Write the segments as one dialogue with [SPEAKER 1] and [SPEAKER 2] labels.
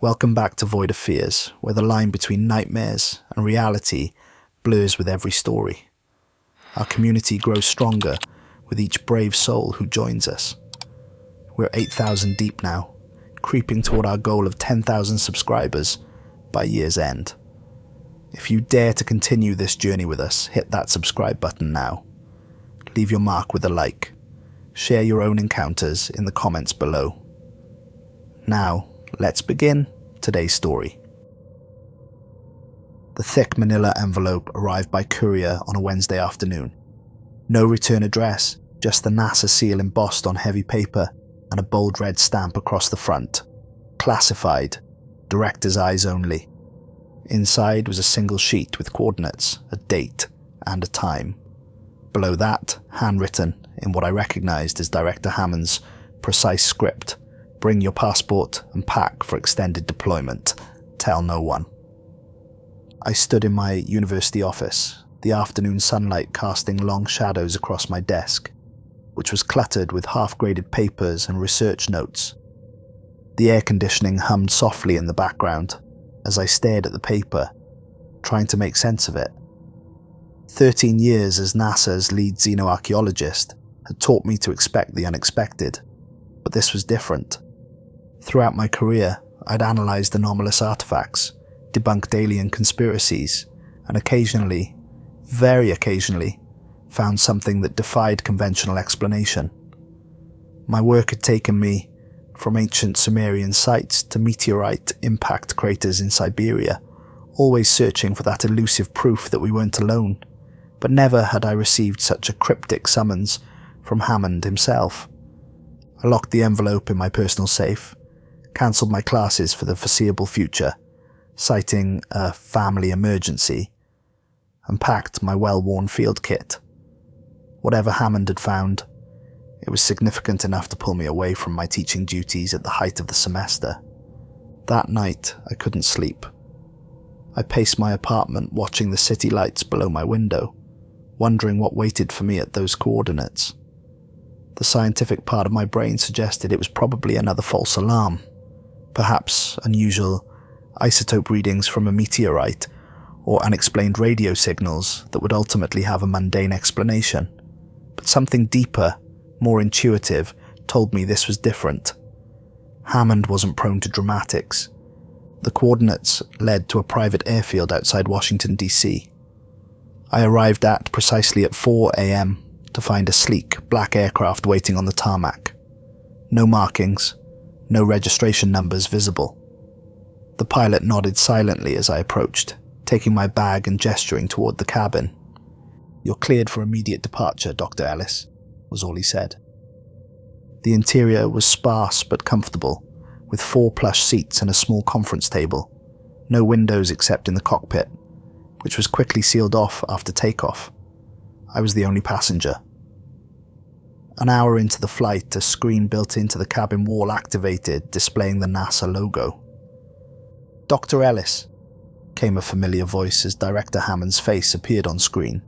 [SPEAKER 1] Welcome back to Void of Fears, where the line between nightmares and reality blurs with every story. Our community grows stronger with each brave soul who joins us. We're 8,000 deep now, creeping toward our goal of 10,000 subscribers by year's end. If you dare to continue this journey with us, hit that subscribe button now. Leave your mark with a like. Share your own encounters in the comments below. Now, let's begin today's story. The thick manila envelope arrived by courier on a Wednesday afternoon. No return address, just the NASA seal embossed on heavy paper and a bold red stamp across the front. Classified, director's eyes only. Inside was a single sheet with coordinates, a date, and a time. Below that, handwritten in what I recognized as Director Hammond's precise script: bring your passport and pack for extended deployment. Tell no one. I stood in my university office, the afternoon sunlight casting long shadows across my desk, which was cluttered with half-graded papers and research notes. The air conditioning hummed softly in the background as I stared at the paper, trying to make sense of it. 13 years as NASA's lead xenoarchaeologist had taught me to expect the unexpected, but this was different. Throughout my career, I'd analysed anomalous artifacts, debunked alien conspiracies, and occasionally, very occasionally, found something that defied conventional explanation. My work had taken me from ancient Sumerian sites to meteorite impact craters in Siberia, always searching for that elusive proof that we weren't alone, but never had I received such a cryptic summons from Hammond himself. I locked the envelope in my personal safe, cancelled my classes for the foreseeable future, citing a family emergency, and packed my well-worn field kit. Whatever Hammond had found, it was significant enough to pull me away from my teaching duties at the height of the semester. That night, I couldn't sleep. I paced my apartment watching the city lights below my window, wondering what waited for me at those coordinates. The scientific part of my brain suggested it was probably another false alarm, perhaps unusual isotope readings from a meteorite or unexplained radio signals that would ultimately have a mundane explanation. But something deeper, more intuitive, told me this was different. Hammond wasn't prone to dramatics. The coordinates led to a private airfield outside Washington, D.C. I arrived at precisely at 4 a.m. to find a sleek, black aircraft waiting on the tarmac. No markings, no registration numbers visible. The pilot nodded silently as I approached, taking my bag and gesturing toward the cabin. "You're cleared for immediate departure, Dr. Ellis," was all he said. The interior was sparse but comfortable, with 4 plush seats and a small conference table. No windows except in the cockpit, which was quickly sealed off after takeoff. I was the only passenger. An hour into the flight, a screen built into the cabin wall activated, displaying the NASA logo. "Dr. Ellis," came a familiar voice as Director Hammond's face appeared on screen.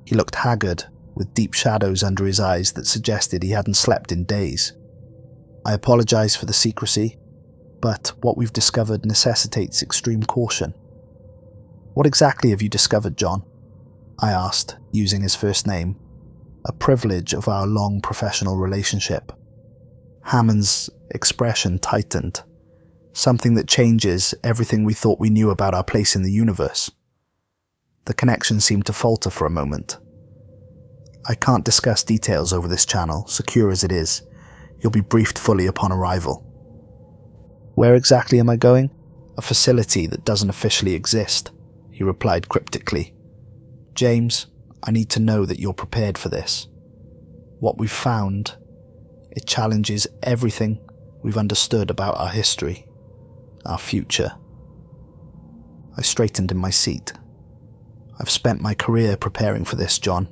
[SPEAKER 1] He looked haggard, with deep shadows under his eyes that suggested he hadn't slept in days. "I apologize for the secrecy, but what we've discovered necessitates extreme caution." "What exactly have you discovered, John?" I asked, using his first name, a privilege of our long professional relationship. Hammond's expression tightened, something that changes everything we thought we knew about our place in the universe. The connection seemed to falter for a moment. "I can't discuss details over this channel, secure as it is. You'll be briefed fully upon arrival." "Where exactly am I going?" "A facility that doesn't officially exist," he replied cryptically. "James, I need to know that you're prepared for this. What we've found, it challenges everything we've understood about our history, our future." I straightened in my seat. "I've spent my career preparing for this, John."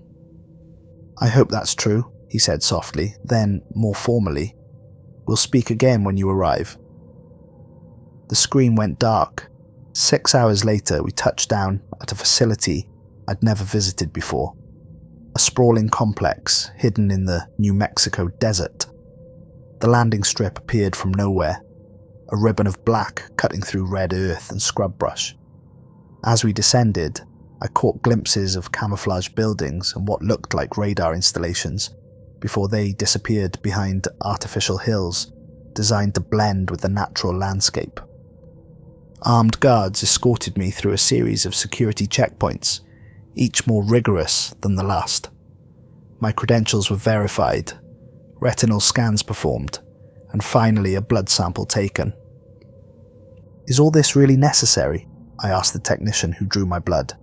[SPEAKER 1] "I hope that's true," he said softly, then, more formally, "We'll speak again when you arrive." The screen went dark. 6 hours later, we touched down at a facility I'd never visited before. A sprawling complex hidden in the New Mexico desert. The landing strip appeared from nowhere, a ribbon of black cutting through red earth and scrub brush. As we descended, I caught glimpses of camouflaged buildings and what looked like radar installations before they disappeared behind artificial hills designed to blend with the natural landscape. Armed guards escorted me through a series of security checkpoints, each more rigorous than the last. My credentials were verified, retinal scans performed, and finally a blood sample taken. "Is all this really necessary?" I asked the technician who drew my blood.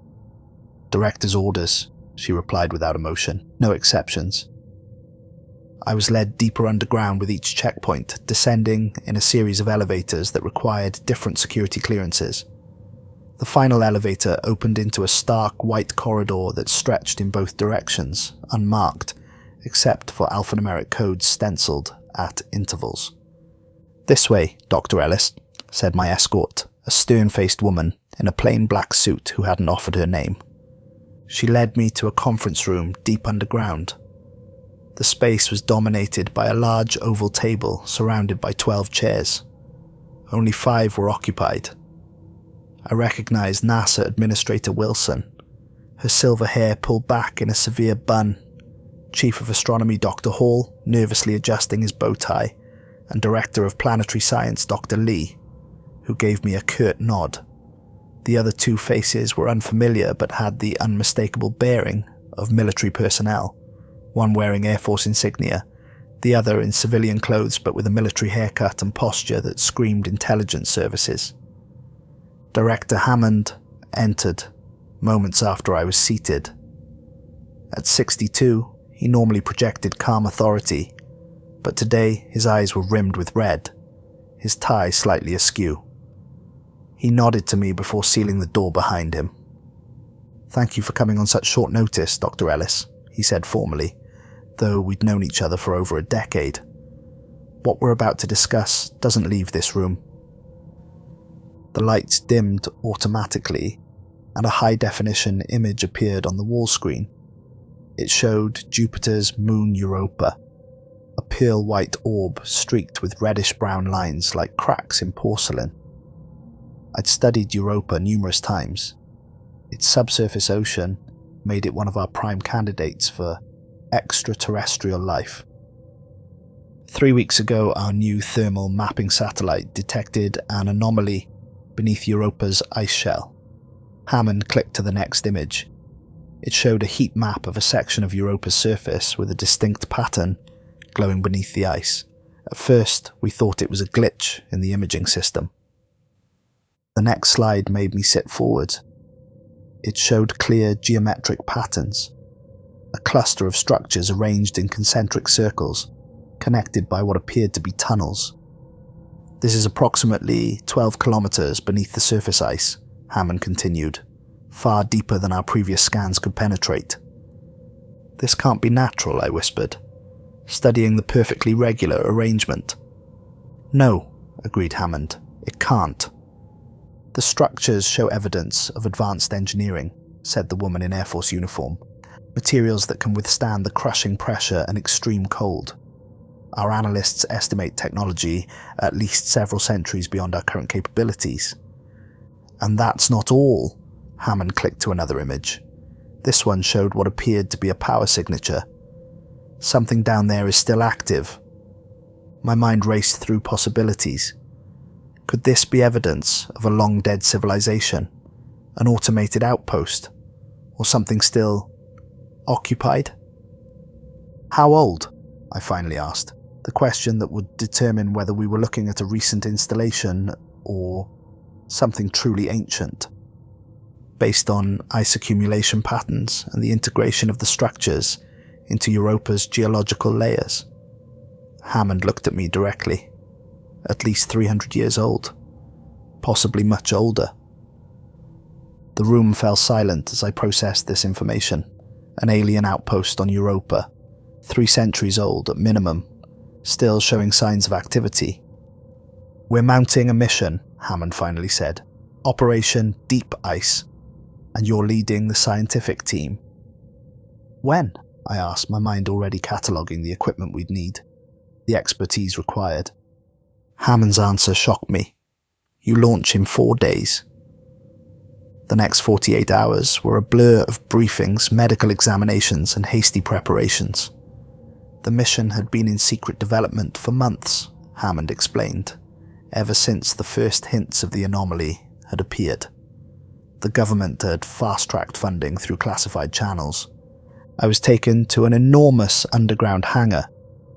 [SPEAKER 1] "Director's orders," she replied without emotion. "No exceptions." I was led deeper underground with each checkpoint, descending in a series of elevators that required different security clearances. The final elevator opened into a stark white corridor that stretched in both directions, unmarked, except for alphanumeric codes stenciled at intervals. "This way, Dr. Ellis," said my escort, a stern-faced woman in a plain black suit who hadn't offered her name. She led me to a conference room deep underground. The space was dominated by a large oval table surrounded by 12 chairs. Only 5 were occupied. I recognized NASA Administrator Wilson, her silver hair pulled back in a severe bun, Chief of Astronomy Dr. Hall nervously adjusting his bow tie, and Director of Planetary Science Dr. Lee, who gave me a curt nod. The other 2 faces were unfamiliar but had the unmistakable bearing of military personnel, one wearing Air Force insignia, the other in civilian clothes but with a military haircut and posture that screamed intelligence services. Director Hammond entered moments after I was seated. At 62, he normally projected calm authority, but today his eyes were rimmed with red, his tie slightly askew. He nodded to me before sealing the door behind him. "Thank you for coming on such short notice, Dr. Ellis," he said formally, though we'd known each other for over a decade. "What we're about to discuss doesn't leave this room." The lights dimmed automatically, and a high-definition image appeared on the wall screen. It showed Jupiter's moon Europa, a pale-white orb streaked with reddish-brown lines like cracks in porcelain. I'd studied Europa numerous times. Its subsurface ocean made it one of our prime candidates for extraterrestrial life. 3 weeks ago, our new thermal mapping satellite detected an anomaly beneath Europa's ice shell. Hammond clicked to the next image. It showed a heat map of a section of Europa's surface with a distinct pattern glowing beneath the ice. At first, we thought it was a glitch in the imaging system. The next slide made me sit forward. It showed clear geometric patterns, a cluster of structures arranged in concentric circles, connected by what appeared to be tunnels. "This is approximately 12 kilometers beneath the surface ice," Hammond continued, "far deeper than our previous scans could penetrate." "This can't be natural," I whispered, studying the perfectly regular arrangement. "No," agreed Hammond, "it can't." "The structures show evidence of advanced engineering," said the woman in Air Force uniform. "Materials that can withstand the crushing pressure and extreme cold. Our analysts estimate technology at least several centuries beyond our current capabilities." "And that's not all." Hammond clicked to another image. This one showed what appeared to be a power signature. "Something down there is still active." My mind raced through possibilities. Could this be evidence of a long-dead civilization, an automated outpost, or something still occupied? "How old?" I finally asked, the question that would determine whether we were looking at a recent installation or something truly ancient. "Based on ice accumulation patterns and the integration of the structures into Europa's geological layers." Hammond looked at me directly. "At least 300 years old, possibly much older." The room fell silent as I processed this information. An alien outpost on Europa, 3 centuries old at minimum, still showing signs of activity. "We're mounting a mission," Hammond finally said. "Operation Deep Ice, and you're leading the scientific team." "When?" I asked, my mind already cataloguing the equipment we'd need, the expertise required. Hammond's answer shocked me. You launch in 4 days. The next 48 hours were a blur of briefings, medical examinations, and hasty preparations. The mission had been in secret development for months, Hammond explained, ever since the first hints of the anomaly had appeared. The government had fast-tracked funding through classified channels. I was taken to an enormous underground hangar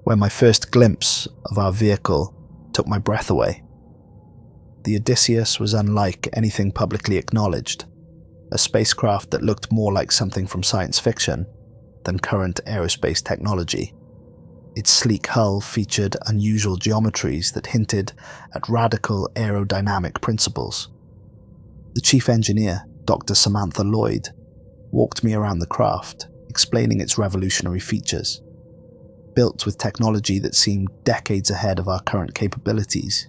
[SPEAKER 1] where my first glimpse of our vehicle took my breath away. The Adysius was unlike anything publicly acknowledged, a spacecraft that looked more like something from science fiction than current aerospace technology. Its sleek hull featured unusual geometries that hinted at radical aerodynamic principles. The chief engineer, Dr. Samantha Lloyd, walked me around the craft, explaining its revolutionary features. Built with technology that seemed decades ahead of our current capabilities,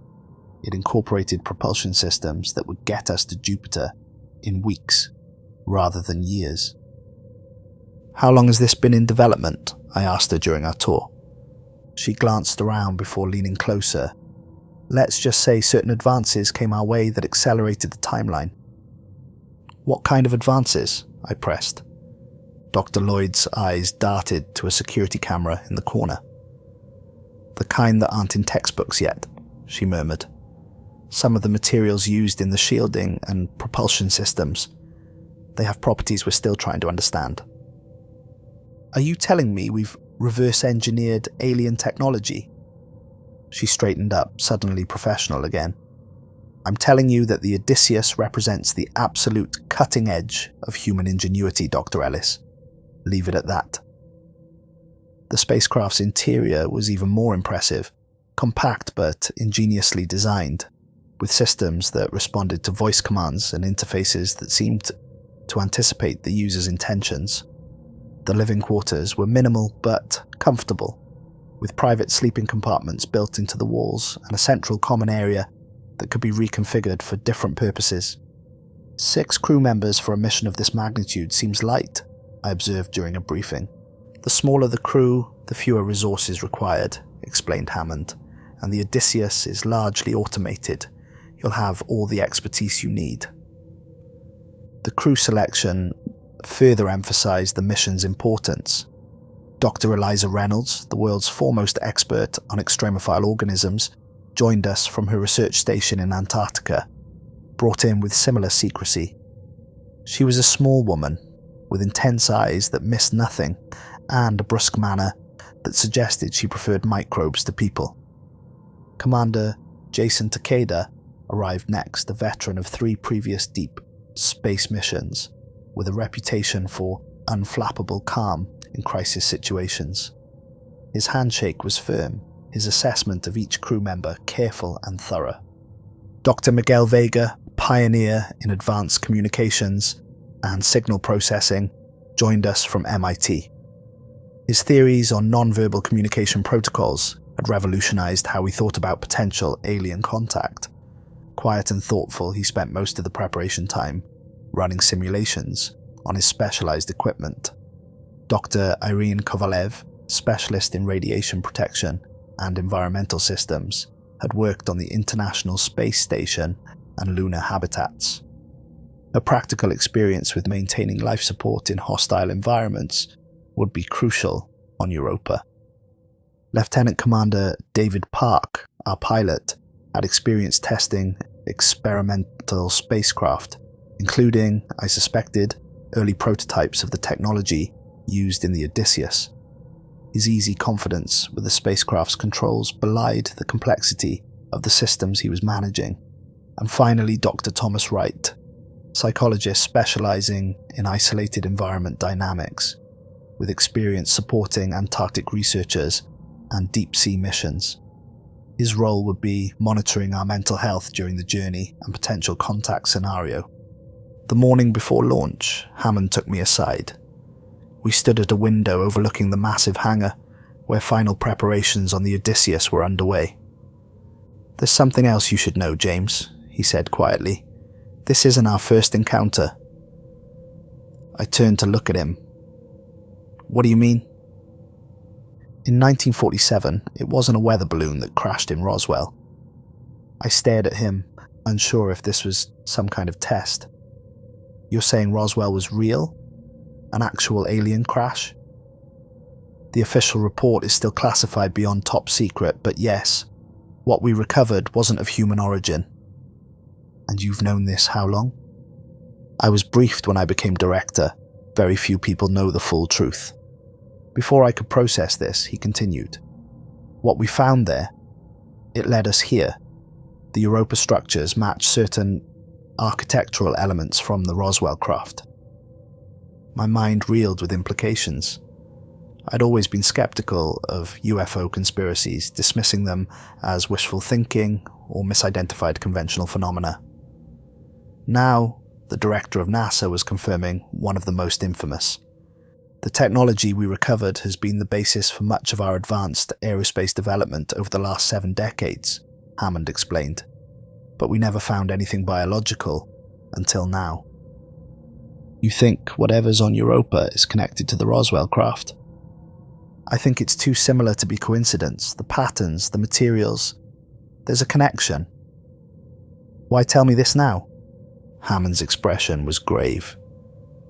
[SPEAKER 1] it incorporated propulsion systems that would get us to Jupiter in weeks rather than years. How long has this been in development? I asked her during our tour. She glanced around before leaning closer. Let's just say certain advances came our way that accelerated the timeline. What kind of advances? I pressed. Dr. Lloyd's eyes darted to a security camera in the corner. The kind that aren't in textbooks yet, she murmured. Some of the materials used in the shielding and propulsion systems, they have properties we're still trying to understand. Are you telling me we've reverse-engineered alien technology? She straightened up, suddenly professional again. I'm telling you that the Adysius represents the absolute cutting edge of human ingenuity, Dr. Ellis. Leave it at that. The spacecraft's interior was even more impressive, compact but ingeniously designed, with systems that responded to voice commands and interfaces that seemed to anticipate the user's intentions. The living quarters were minimal but comfortable, with private sleeping compartments built into the walls and a central common area that could be reconfigured for different purposes. 6 crew members for a mission of this magnitude seems light, I observed during a briefing. The smaller the crew, the fewer resources required, explained Hammond, and the Adysius is largely automated. You'll have all the expertise you need. The crew selection further emphasized the mission's importance. Dr. Eliza Reynolds, the world's foremost expert on extremophile organisms, joined us from her research station in Antarctica, brought in with similar secrecy. She was a small woman, with intense eyes that missed nothing, and a brusque manner that suggested she preferred microbes to people. Commander Jason Takeda arrived next, a veteran of 3 previous deep space missions, with a reputation for unflappable calm in crisis situations. His handshake was firm, his assessment of each crew member careful and thorough. Dr. Miguel Vega, pioneer in advanced communications and signal processing, joined us from MIT. His theories on non-verbal communication protocols had revolutionized how we thought about potential alien contact. Quiet and thoughtful, he spent most of the preparation time running simulations on his specialized equipment. Dr. Irene Kovalev, specialist in radiation protection and environmental systems, had worked on the International Space Station and lunar habitats. Her practical experience with maintaining life support in hostile environments would be crucial on Europa. Lieutenant Commander David Park, our pilot, had experience testing experimental spacecraft, including, I suspected, early prototypes of the technology used in the Adysius. His easy confidence with the spacecraft's controls belied the complexity of the systems he was managing. And finally, Dr. Thomas Wright, psychologist specializing in isolated environment dynamics, with experience supporting Antarctic researchers and deep-sea missions. His role would be monitoring our mental health during the journey and potential contact scenario. The morning before launch, Hammond took me aside. We stood at a window overlooking the massive hangar, where final preparations on the Adysius were underway. "There's something else you should know, James," he said quietly. "This isn't our first encounter." I turned to look at him. "What do you mean?" In 1947, it wasn't a weather balloon that crashed in Roswell. I stared at him, unsure if this was some kind of test. You're saying Roswell was real? An actual alien crash? The official report is still classified beyond top secret, but yes, what we recovered wasn't of human origin. And you've known this how long? I was briefed when I became director. Very few people know the full truth. Before I could process this, he continued. What we found there, it led us here. The Europa structures match certain architectural elements from the Roswell craft. My mind reeled with implications. I'd always been skeptical of UFO conspiracies, dismissing them as wishful thinking or misidentified conventional phenomena. Now, the director of NASA was confirming one of the most infamous. The technology we recovered has been the basis for much of our advanced aerospace development over the last 7 decades, Hammond explained. But we never found anything biological until now. You think whatever's on Europa is connected to the Roswell craft? I think it's too similar to be coincidence. The patterns, the materials. There's a connection. Why tell me this now? Hammond's expression was grave.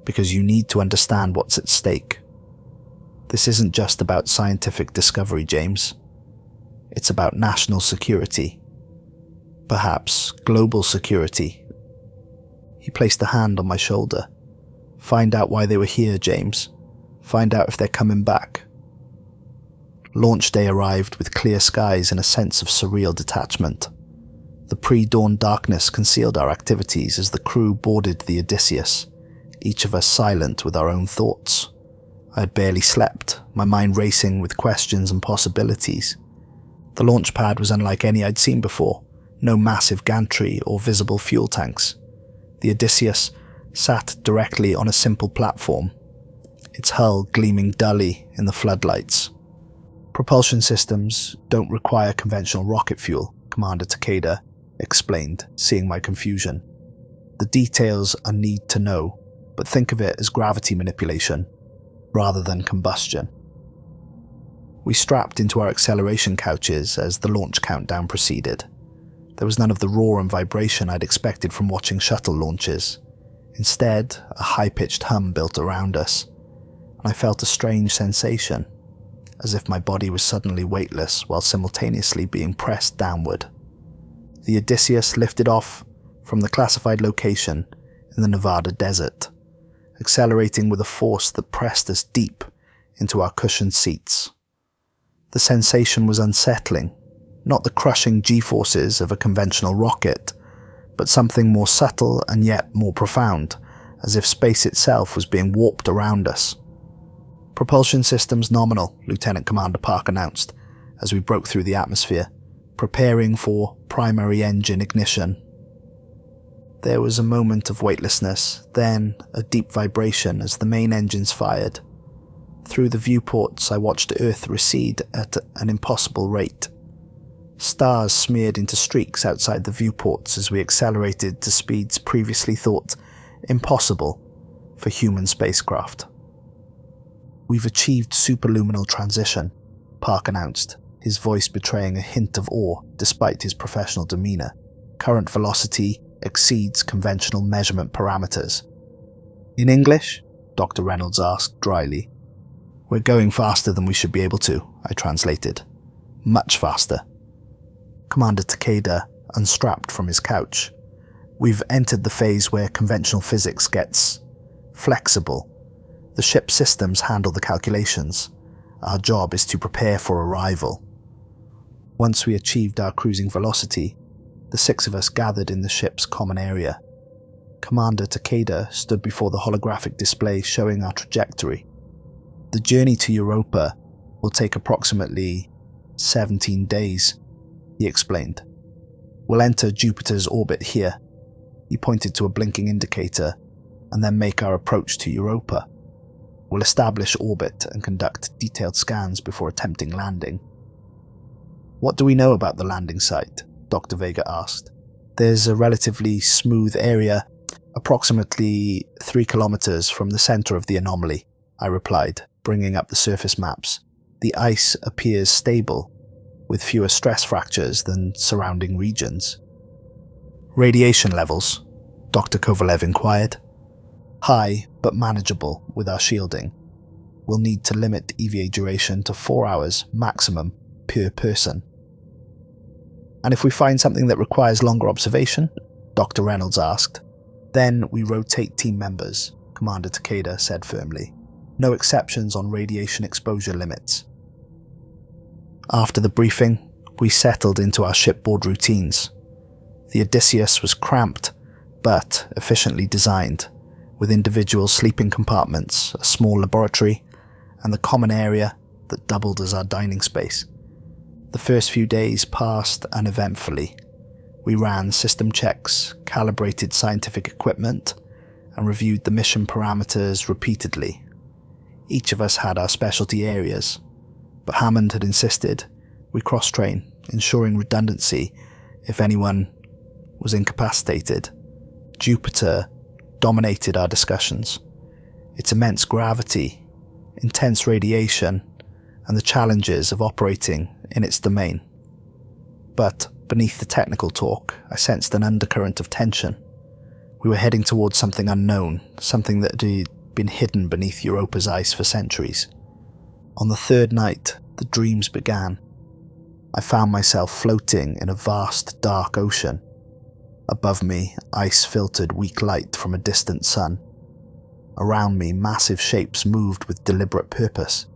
[SPEAKER 1] Because you need to understand what's at stake. This isn't just about scientific discovery, James. It's about national security. Perhaps global security. He placed a hand on my shoulder. Find out why they were here, James. Find out if they're coming back. Launch day arrived with clear skies and a sense of surreal detachment. The pre-dawn darkness concealed our activities as the crew boarded the Adysius, each of us silent with our own thoughts. I had barely slept, my mind racing with questions and possibilities. The launch pad was unlike any I'd seen before, no massive gantry or visible fuel tanks. The Adysius sat directly on a simple platform, its hull gleaming dully in the floodlights. Propulsion systems don't require conventional rocket fuel, Commander Takeda explained, seeing my confusion. The details are need to know, but think of it as gravity manipulation, rather than combustion. We strapped into our acceleration couches as the launch countdown proceeded. There was none of the roar and vibration I'd expected from watching shuttle launches. Instead, a high-pitched hum built around us, and I felt a strange sensation, as if my body was suddenly weightless while simultaneously being pressed downward. The Adysius lifted off from the classified location in the Nevada desert, accelerating with a force that pressed us deep into our cushioned seats. The sensation was unsettling, not the crushing G-forces of a conventional rocket, but something more subtle and yet more profound, as if space itself was being warped around us. Propulsion systems nominal, Lieutenant Commander Park announced, as we broke through the atmosphere, preparing for primary engine ignition. There was a moment of weightlessness, then a deep vibration as the main engines fired. Through the viewports, I watched Earth recede at an impossible rate. Stars smeared into streaks outside the viewports as we accelerated to speeds previously thought impossible for human spacecraft. We've achieved superluminal transition, Park announced, his voice betraying a hint of awe despite his professional demeanor. Current velocity exceeds conventional measurement parameters. In English? Dr. Reynolds asked dryly. We're going faster than we should be able to, I translated. Much faster. Commander Takeda unstrapped from his couch. We've entered the phase where conventional physics gets flexible. The ship's systems handle the calculations. Our job is to prepare for arrival. Once we achieved our cruising velocity, the 6 of us gathered in the ship's common area. Commander Takeda stood before the holographic display showing our trajectory. The journey to Europa will take approximately 17 days, he explained. We'll enter Jupiter's orbit here. He pointed to a blinking indicator, and then make our approach to Europa. We'll establish orbit and conduct detailed scans before attempting landing. What do we know about the landing site? Dr. Vega asked. There's a relatively smooth area, approximately 3 kilometers from the center of the anomaly, I replied, bringing up the surface maps. The ice appears stable, with fewer stress fractures than surrounding regions. Radiation levels, Dr. Kovalev inquired. High, but manageable with our shielding. We'll need to limit EVA duration to 4 hours maximum per person. And if we find something that requires longer observation? Dr. Reynolds asked. Then we rotate team members, Commander Takeda said firmly. No exceptions on radiation exposure limits. After the briefing, we settled into our shipboard routines. The Adysius was cramped, but efficiently designed, with individual sleeping compartments, a small laboratory, and the common area that doubled as our dining space. The first few days passed uneventfully. We ran system checks, calibrated scientific equipment, and reviewed the mission parameters repeatedly. Each of us had our specialty areas, but Hammond had insisted we cross-train, ensuring redundancy if anyone was incapacitated. Jupiter dominated our discussions. Its immense gravity, intense radiation, and the challenges of operating in its domain. But beneath the technical talk, I sensed an undercurrent of tension. We were heading towards something unknown, something that had been hidden beneath Europa's ice for centuries. On the third night, the dreams began. I found myself floating in a vast, dark ocean. Above me, ice filtered weak light from a distant sun. Around me, massive shapes moved with deliberate purpose.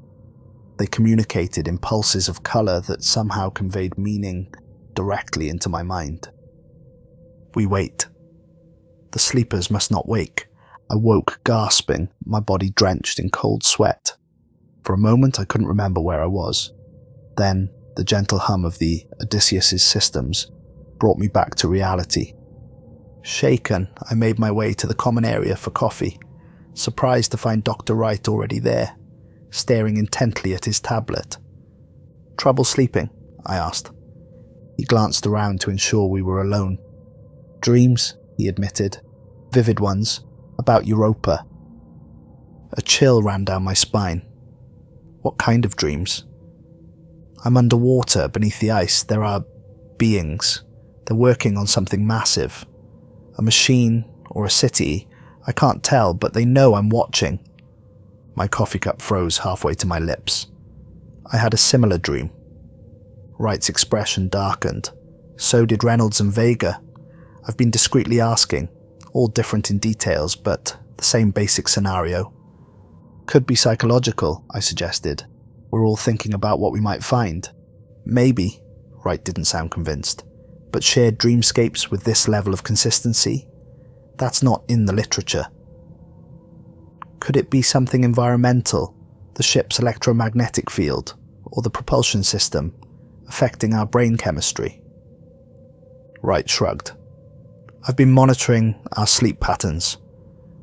[SPEAKER 1] They communicated in pulses of colour that somehow conveyed meaning directly into my mind. We wait. The sleepers must not wake. I woke gasping, my body drenched in cold sweat. For a moment I couldn't remember where I was. Then the gentle hum of the Adysius's systems brought me back to reality. Shaken, I made my way to the common area for coffee, surprised to find Dr. Wright already there, staring intently at his tablet. "Trouble sleeping?" I asked. He glanced around to ensure we were alone. "Dreams," he admitted. "Vivid ones, about Europa." A chill ran down my spine. "What kind of dreams?" "I'm underwater, beneath the ice. There are beings. They're working on something massive. A machine or a city, I can't tell, but they know I'm watching." My coffee cup froze halfway to my lips. I had a similar dream. Wright's expression darkened. So did Reynolds and Vega. I've been discreetly asking, all different in details, but the same basic scenario. "Could be psychological," I suggested. "We're all thinking about what we might find." "Maybe," Wright didn't sound convinced. "But shared dreamscapes with this level of consistency? That's not in the literature." "Could it be something environmental? The ship's electromagnetic field, or the propulsion system, affecting our brain chemistry?" Wright shrugged. "I've been monitoring our sleep patterns.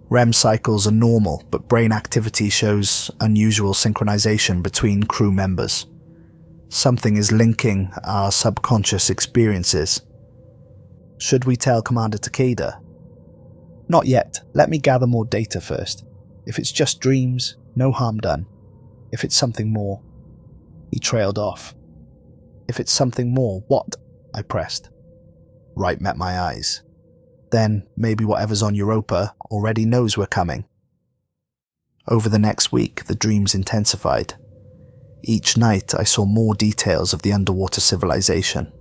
[SPEAKER 1] REM cycles are normal, but brain activity shows unusual synchronization between crew members. Something is linking our subconscious experiences." "Should we tell Commander Takeda?" "Not yet. Let me gather more data first. If it's just dreams, no harm done. If it's something more..." He trailed off. "If it's something more, what?" I pressed. Wright met my eyes. "Then maybe whatever's on Europa already knows we're coming." Over the next week, the dreams intensified. Each night I saw more details of the underwater civilization.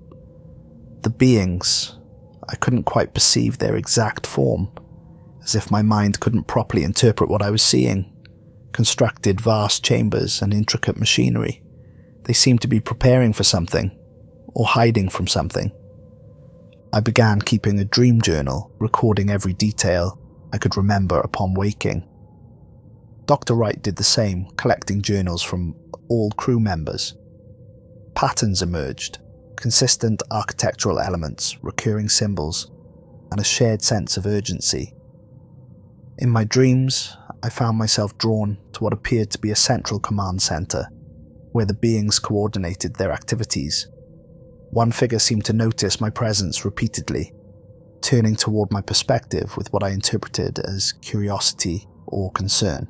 [SPEAKER 1] The beings, I couldn't quite perceive their exact form, as if my mind couldn't properly interpret what I was seeing. Constructed vast chambers and intricate machinery. They seemed to be preparing for something, or hiding from something. I began keeping a dream journal, recording every detail I could remember upon waking. Dr. Wright did the same, collecting journals from all crew members. Patterns emerged, consistent architectural elements, recurring symbols, and a shared sense of urgency. In my dreams, I found myself drawn to what appeared to be a central command center, where the beings coordinated their activities. One figure seemed to notice my presence repeatedly, turning toward my perspective with what I interpreted as curiosity or concern.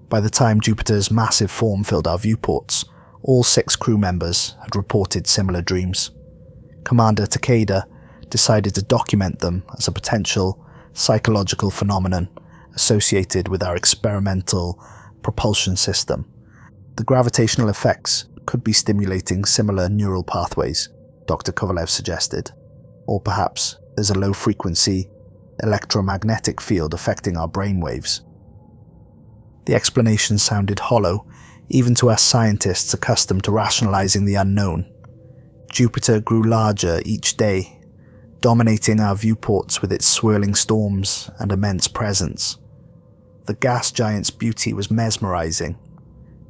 [SPEAKER 1] By the time Jupiter's massive form filled our viewports, all 6 crew members had reported similar dreams. Commander Takeda decided to document them as a potential psychological phenomenon associated with our experimental propulsion system. The gravitational effects could be stimulating similar neural pathways, Dr. Kovalev suggested, or perhaps there's a low-frequency electromagnetic field affecting our brainwaves. The explanation sounded hollow, even to us scientists accustomed to rationalizing the unknown. Jupiter grew larger each day, dominating our viewports with its swirling storms and immense presence. The gas giant's beauty was mesmerizing.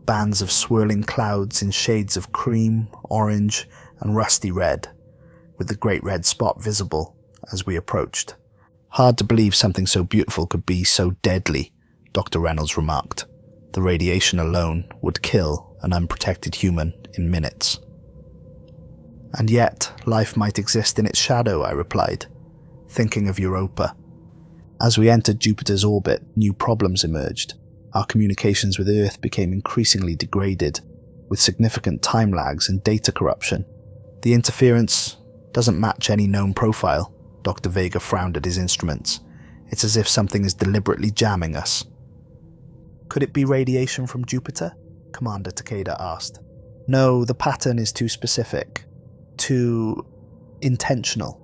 [SPEAKER 1] Bands of swirling clouds in shades of cream, orange, and rusty red, with the great red spot visible as we approached. Hard to believe something so beautiful could be so deadly, Dr. Reynolds remarked. The radiation alone would kill an unprotected human in minutes. And yet, life might exist in its shadow, I replied, thinking of Europa. As we entered Jupiter's orbit, new problems emerged. Our communications with Earth became increasingly degraded, with significant time lags and data corruption. The interference doesn't match any known profile. Dr. Vega frowned at his instruments. It's as if something is deliberately jamming us. Could it be radiation from Jupiter? Commander Takeda asked. No, the pattern is too specific. Too intentional.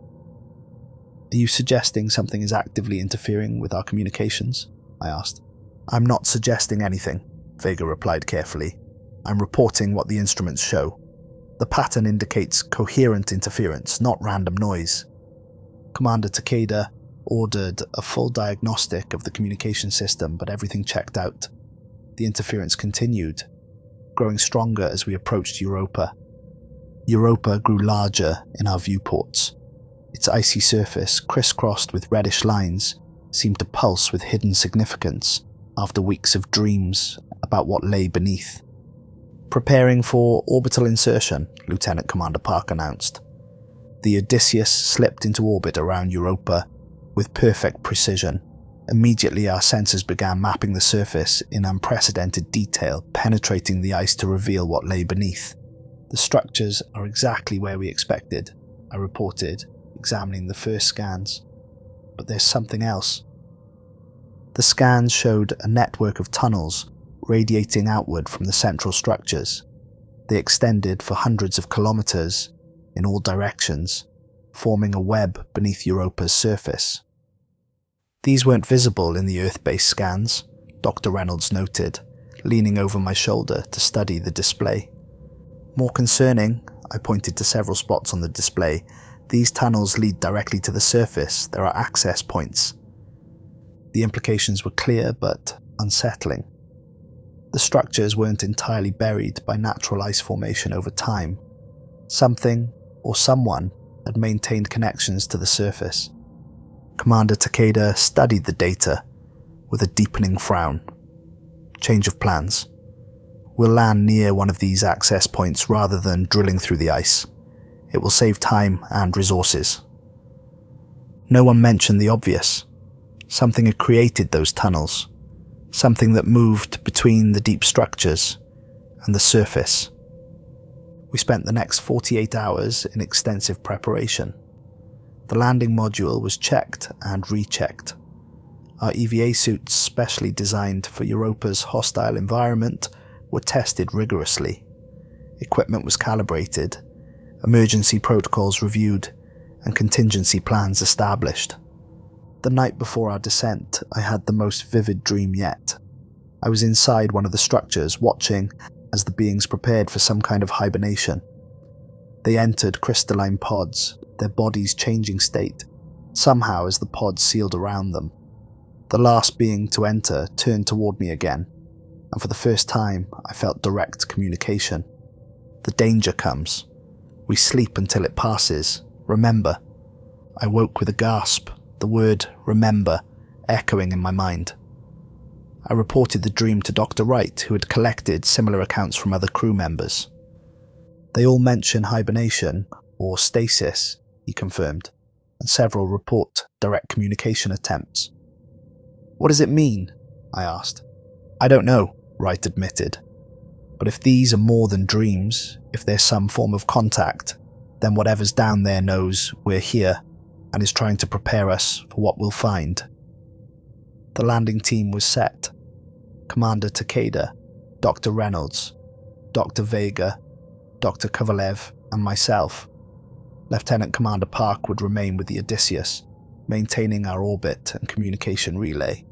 [SPEAKER 1] Are you suggesting something is actively interfering with our communications? I asked. I'm not suggesting anything, Vega replied carefully. I'm reporting what the instruments show. The pattern indicates coherent interference, not random noise. Commander Takeda ordered a full diagnostic of the communication system, but everything checked out. The interference continued, growing stronger as we approached Europa. Europa grew larger in our viewports. Its icy surface, crisscrossed with reddish lines, seemed to pulse with hidden significance after weeks of dreams about what lay beneath. Preparing for orbital insertion, Lieutenant Commander Park announced. The Adysius slipped into orbit around Europa with perfect precision. Immediately our sensors began mapping the surface in unprecedented detail, penetrating the ice to reveal what lay beneath. The structures are exactly where we expected, I reported, examining the first scans. But there's something else. The scans showed a network of tunnels radiating outward from the central structures. They extended for hundreds of kilometers in all directions, forming a web beneath Europa's surface. These weren't visible in the Earth-based scans, Dr. Reynolds noted, leaning over my shoulder to study the display. More concerning, I pointed to several spots on the display. These tunnels lead directly to the surface. There are access points. The implications were clear but unsettling. The structures weren't entirely buried by natural ice formation over time. Something, or someone, had maintained connections to the surface. Commander Takeda studied the data with a deepening frown. Change of plans. We'll land near one of these access points rather than drilling through the ice. It will save time and resources. No one mentioned the obvious. Something had created those tunnels. Something that moved between the deep structures and the surface. We spent the next 48 hours in extensive preparation. The landing module was checked and rechecked. Our EVA suits, specially designed for Europa's hostile environment, were tested rigorously. Equipment was calibrated, emergency protocols reviewed, and contingency plans established. The night before our descent, I had the most vivid dream yet. I was inside one of the structures, watching as the beings prepared for some kind of hibernation. They entered crystalline pods, their bodies changing state, somehow as the pods sealed around them. The last being to enter turned toward me again, and for the first time I felt direct communication. The danger comes. We sleep until it passes. Remember. I woke with a gasp, the word remember echoing in my mind. I reported the dream to Dr. Wright, who had collected similar accounts from other crew members. They all mention hibernation, or stasis, he confirmed, and several report direct communication attempts. What does it mean? I asked. I don't know, Wright admitted. But if these are more than dreams, if there's some form of contact, then whatever's down there knows we're here. and is trying to prepare us for what we'll find. The landing team was set. Commander Takeda, Dr. Reynolds, Dr. Vega, Dr. Kovalev, and myself. Lieutenant Commander Park would remain with the Adysius, maintaining our orbit and communication relay.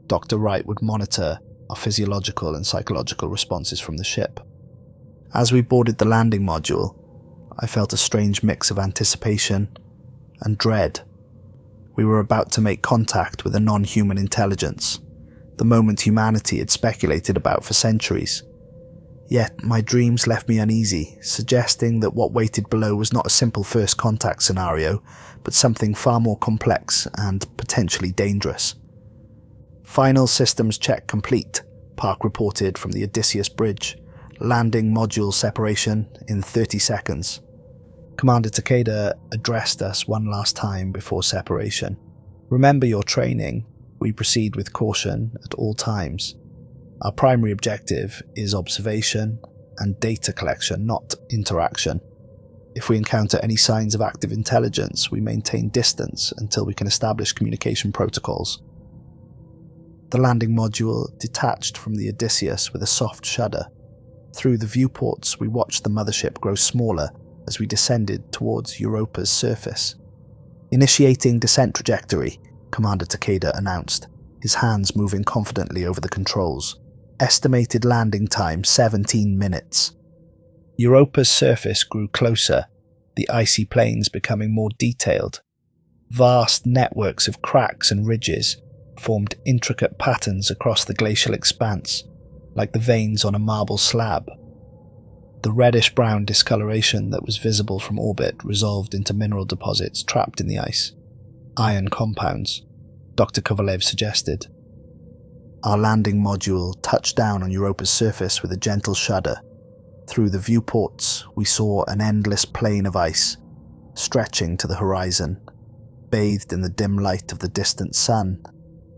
[SPEAKER 1] Dr. Wright would monitor our physiological and psychological responses from the ship. As we boarded the landing module, I felt a strange mix of anticipation and dread. We were about to make contact with a non-human intelligence, the moment humanity had speculated about for centuries. Yet my dreams left me uneasy, suggesting that what waited below was not a simple first contact scenario, but something far more complex and potentially dangerous. Final systems check complete, Park reported from the Adysius bridge. Landing module separation in 30 seconds. Commander Takeda addressed us one last time before separation. Remember your training. We proceed with caution at all times. Our primary objective is observation and data collection, not interaction. If we encounter any signs of active intelligence, we maintain distance until we can establish communication protocols. The landing module detached from the Adysius with a soft shudder. Through the viewports, we watched the mothership grow smaller as we descended towards Europa's surface. Initiating descent trajectory, Commander Takeda announced, his hands moving confidently over the controls. Estimated landing time 17 minutes. Europa's surface grew closer, the icy plains becoming more detailed. Vast networks of cracks and ridges formed intricate patterns across the glacial expanse, like the veins on a marble slab. The reddish-brown discoloration that was visible from orbit resolved into mineral deposits trapped in the ice. Iron compounds, Dr. Kovalev suggested. Our landing module touched down on Europa's surface with a gentle shudder. Through the viewports, we saw an endless plain of ice, stretching to the horizon, bathed in the dim light of the distant sun,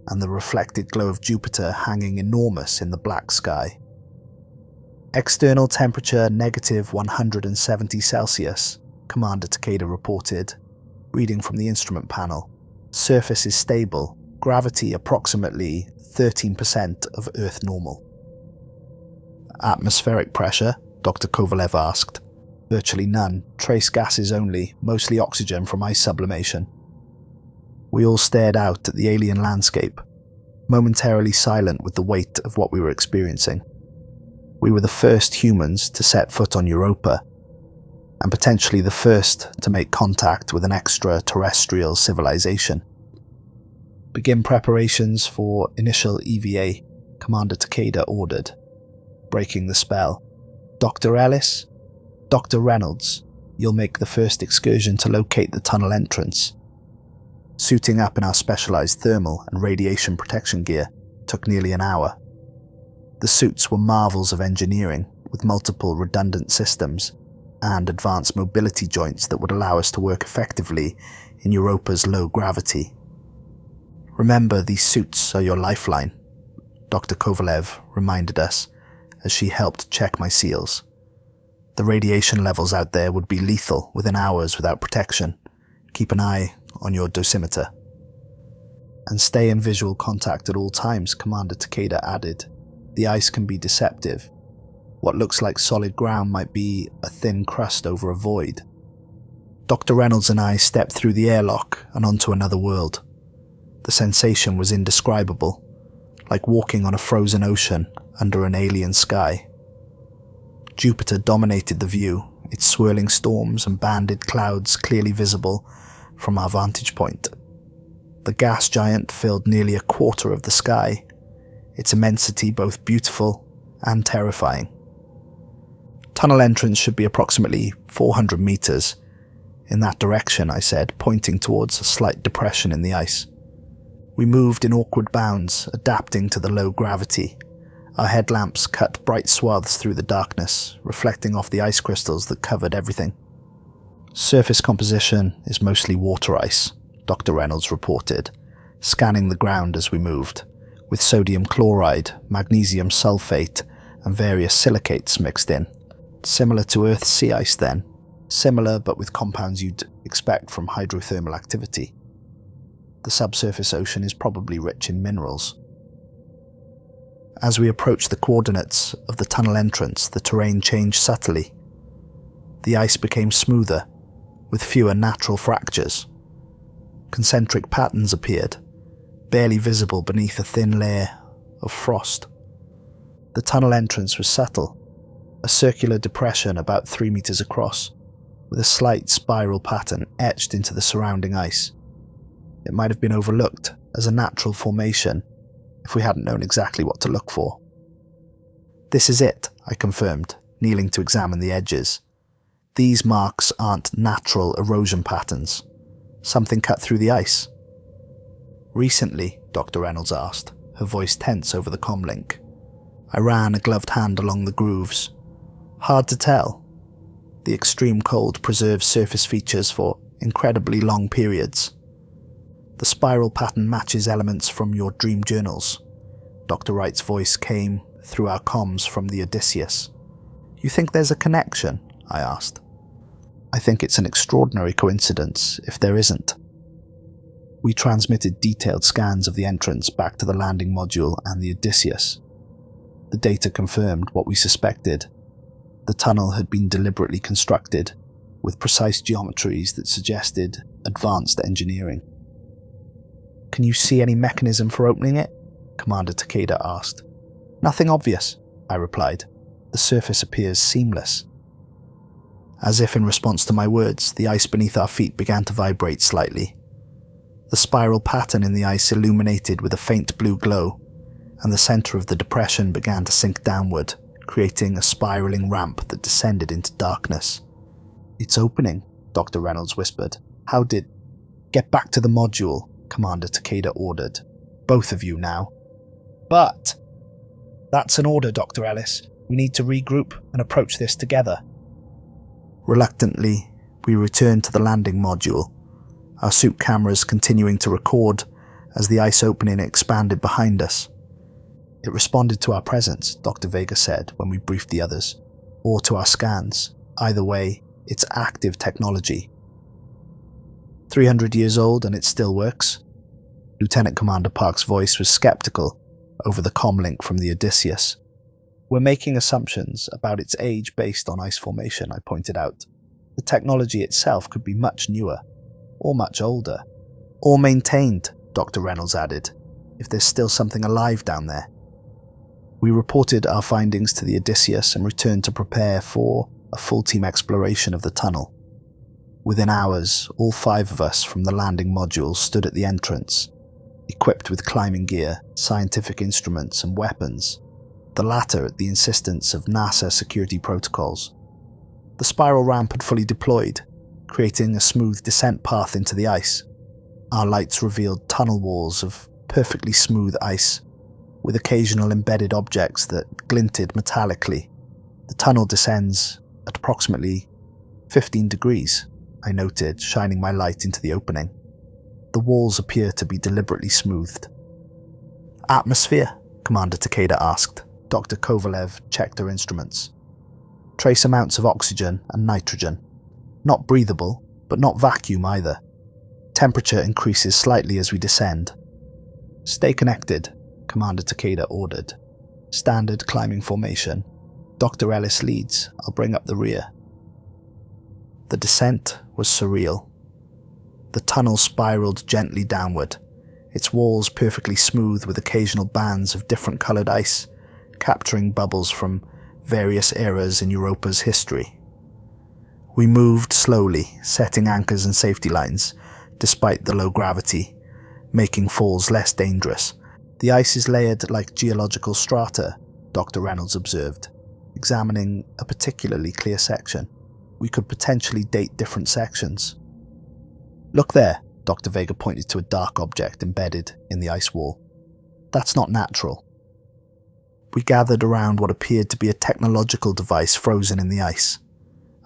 [SPEAKER 1] and the reflected glow of Jupiter hanging enormous in the black sky. External temperature negative 170 Celsius, Commander Takeda reported, reading from the instrument panel. Surface is stable, gravity approximately 13% of Earth normal. Atmospheric pressure, Dr. Kovalev asked. Virtually none, trace gases only, mostly oxygen from ice sublimation. We all stared out at the alien landscape, momentarily silent with the weight of what we were experiencing. We were the first humans to set foot on Europa, and potentially the first to make contact with an extraterrestrial civilization. Begin preparations for initial EVA, Commander Takeda ordered, breaking the spell. Dr. Ellis, Dr. Reynolds, you'll make the first excursion to locate the tunnel entrance. Suiting up in our specialized thermal and radiation protection gear took nearly an hour. The suits were marvels of engineering, with multiple redundant systems and advanced mobility joints that would allow us to work effectively in Europa's low gravity. Remember, these suits are your lifeline, Dr. Kovalev reminded us as she helped check my seals. The radiation levels out there would be lethal within hours without protection. Keep an eye on your dosimeter. And stay in visual contact at all times, Commander Takeda added. The ice can be deceptive. What looks like solid ground might be a thin crust over a void. Dr. Reynolds and I stepped through the airlock and onto another world. The sensation was indescribable, like walking on a frozen ocean under an alien sky. Jupiter dominated the view, its swirling storms and banded clouds clearly visible from our vantage point. The gas giant filled nearly a quarter of the sky, its immensity both beautiful and terrifying. Tunnel entrance should be approximately 400 meters. In that direction, I said, pointing towards a slight depression in the ice. We moved in awkward bounds, adapting to the low gravity. Our headlamps cut bright swaths through the darkness, reflecting off the ice crystals that covered everything. Surface composition is mostly water ice, Dr. Reynolds reported, scanning the ground as we moved, with sodium chloride, magnesium sulfate, and various silicates mixed in. Similar to Earth's sea ice then, similar but with compounds you'd expect from hydrothermal activity. The subsurface ocean is probably rich in minerals. As we approached the coordinates of the tunnel entrance, the terrain changed subtly. The ice became smoother, with fewer natural fractures. Concentric patterns appeared, barely visible beneath a thin layer of frost. The tunnel entrance was subtle, a circular depression about 3 meters across, with a slight spiral pattern etched into the surrounding ice. It might have been overlooked as a natural formation if we hadn't known exactly what to look for. "This is it," I confirmed, kneeling to examine the edges. "These marks aren't natural erosion patterns. Something cut through the ice." "Recently?" Dr. Reynolds asked, her voice tense over the comlink. I ran a gloved hand along the grooves. "Hard to tell. The extreme cold preserves surface features for incredibly long periods. The spiral pattern matches elements from your dream journals." Dr. Wright's voice came through our comms from the Adysius. "You think there's a connection?" I asked. "I think it's an extraordinary coincidence if there isn't." We transmitted detailed scans of the entrance back to the landing module and the Adysius. The data confirmed what we suspected. The tunnel had been deliberately constructed, with precise geometries that suggested advanced engineering. "Can you see any mechanism for opening it?" Commander Takeda asked. "Nothing obvious," I replied. "The surface appears seamless." As if in response to my words, the ice beneath our feet began to vibrate slightly. The spiral pattern in the ice illuminated with a faint blue glow, and the center of the depression began to sink downward, creating a spiraling ramp that descended into darkness. "It's opening," Dr. Reynolds whispered. "How did—" "Get back to the module," Commander Takeda ordered. "Both of you now." "But—" "That's an order, Dr. Ellis. We need to regroup and approach this together." Reluctantly, we returned to the landing module, our suit cameras continuing to record as the ice opening expanded behind us. "It responded to our presence," Dr. Vega said when we briefed the others, "or to our scans. Either way, it's active technology." 300 years old and it still works? Lieutenant Commander Park's voice was skeptical over the comlink from the Adysius. "We're making assumptions about its age based on ice formation," I pointed out. "The technology itself could be much newer, or much older. Or maintained," Dr. Reynolds added, "if there's still something alive down there." We reported our findings to the Adysius and returned to prepare for a full-team exploration of the tunnel. Within hours, all 5 of us from the landing module stood at the entrance, equipped with climbing gear, scientific instruments and weapons, the latter at the insistence of NASA security protocols. The spiral ramp had fully deployed, creating a smooth descent path into the ice. Our lights revealed tunnel walls of perfectly smooth ice, with occasional embedded objects that glinted metallically. "The tunnel descends at approximately 15 degrees, I noted, shining my light into the opening. "The walls appear to be deliberately smoothed." "Atmosphere?" Commander Takeda asked. Dr. Kovalev checked her instruments. "Trace amounts of oxygen and nitrogen. Not breathable, but not vacuum either. Temperature increases slightly as we descend." "Stay connected," Commander Takeda ordered. "Standard climbing formation. Dr. Ellis leads. I'll bring up the rear." The descent was surreal. The tunnel spiraled gently downward, its walls perfectly smooth with occasional bands of different colored ice, capturing bubbles from various eras in Europa's history. We moved slowly, setting anchors and safety lines, despite the low gravity, making falls less dangerous. "The ice is layered like geological strata," Dr. Reynolds observed, examining a particularly clear section. "We could potentially date different sections." "Look there," Dr. Vega pointed to a dark object embedded in the ice wall. "That's not natural." We gathered around what appeared to be a technological device frozen in the ice.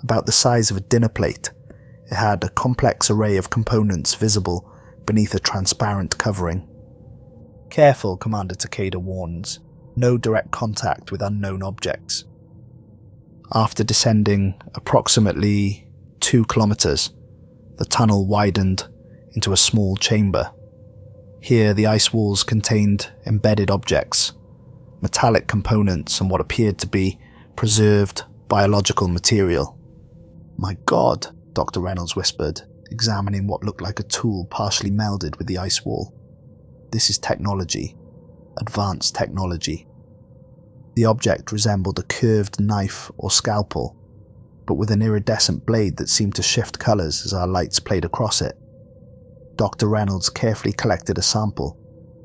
[SPEAKER 1] About the size of a dinner plate, it had a complex array of components visible beneath a transparent covering. "Careful," Commander Takeda warns. "No direct contact with unknown objects." After descending approximately 2 kilometers, the tunnel widened into a small chamber. Here, the ice walls contained embedded objects, metallic components and what appeared to be preserved biological material. "My God," Dr. Reynolds whispered, examining what looked like a tool partially melded with the ice wall. "This is technology. Advanced technology." The object resembled a curved knife or scalpel, but with an iridescent blade that seemed to shift colors as our lights played across it. Dr. Reynolds carefully collected a sample,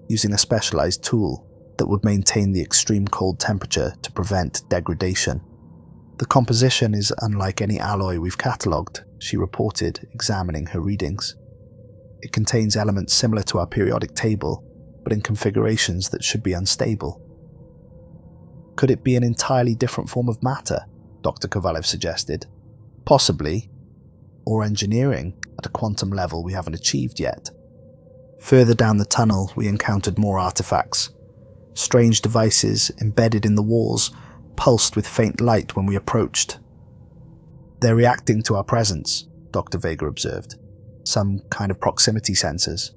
[SPEAKER 1] using a specialized tool that would maintain the extreme cold temperature to prevent degradation. "The composition is unlike any alloy we've catalogued," she reported, examining her readings. "It contains elements similar to our periodic table, but in configurations that should be unstable." "Could it be an entirely different form of matter?" Dr. Kovalev suggested. "Possibly. Or engineering at a quantum level we haven't achieved yet." Further down the tunnel, we encountered more artifacts. Strange devices embedded in the walls pulsed with faint light when we approached. "They're reacting to our presence," Dr. Vega observed. "Some kind of proximity sensors."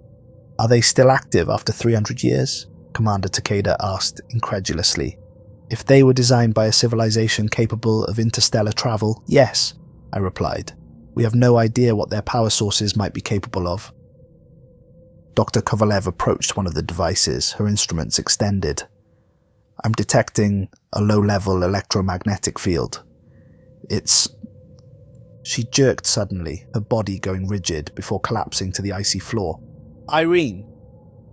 [SPEAKER 1] "Are they still active after 300 years? Commander Takeda asked incredulously. "If they were designed by a civilization capable of interstellar travel, yes," I replied. "We have no idea what their power sources might be capable of." Dr. Kovalev approached one of the devices, her instruments extended. "I'm detecting a low-level electromagnetic field. It's..." She jerked suddenly, her body going rigid before collapsing to the icy floor. "Irene!"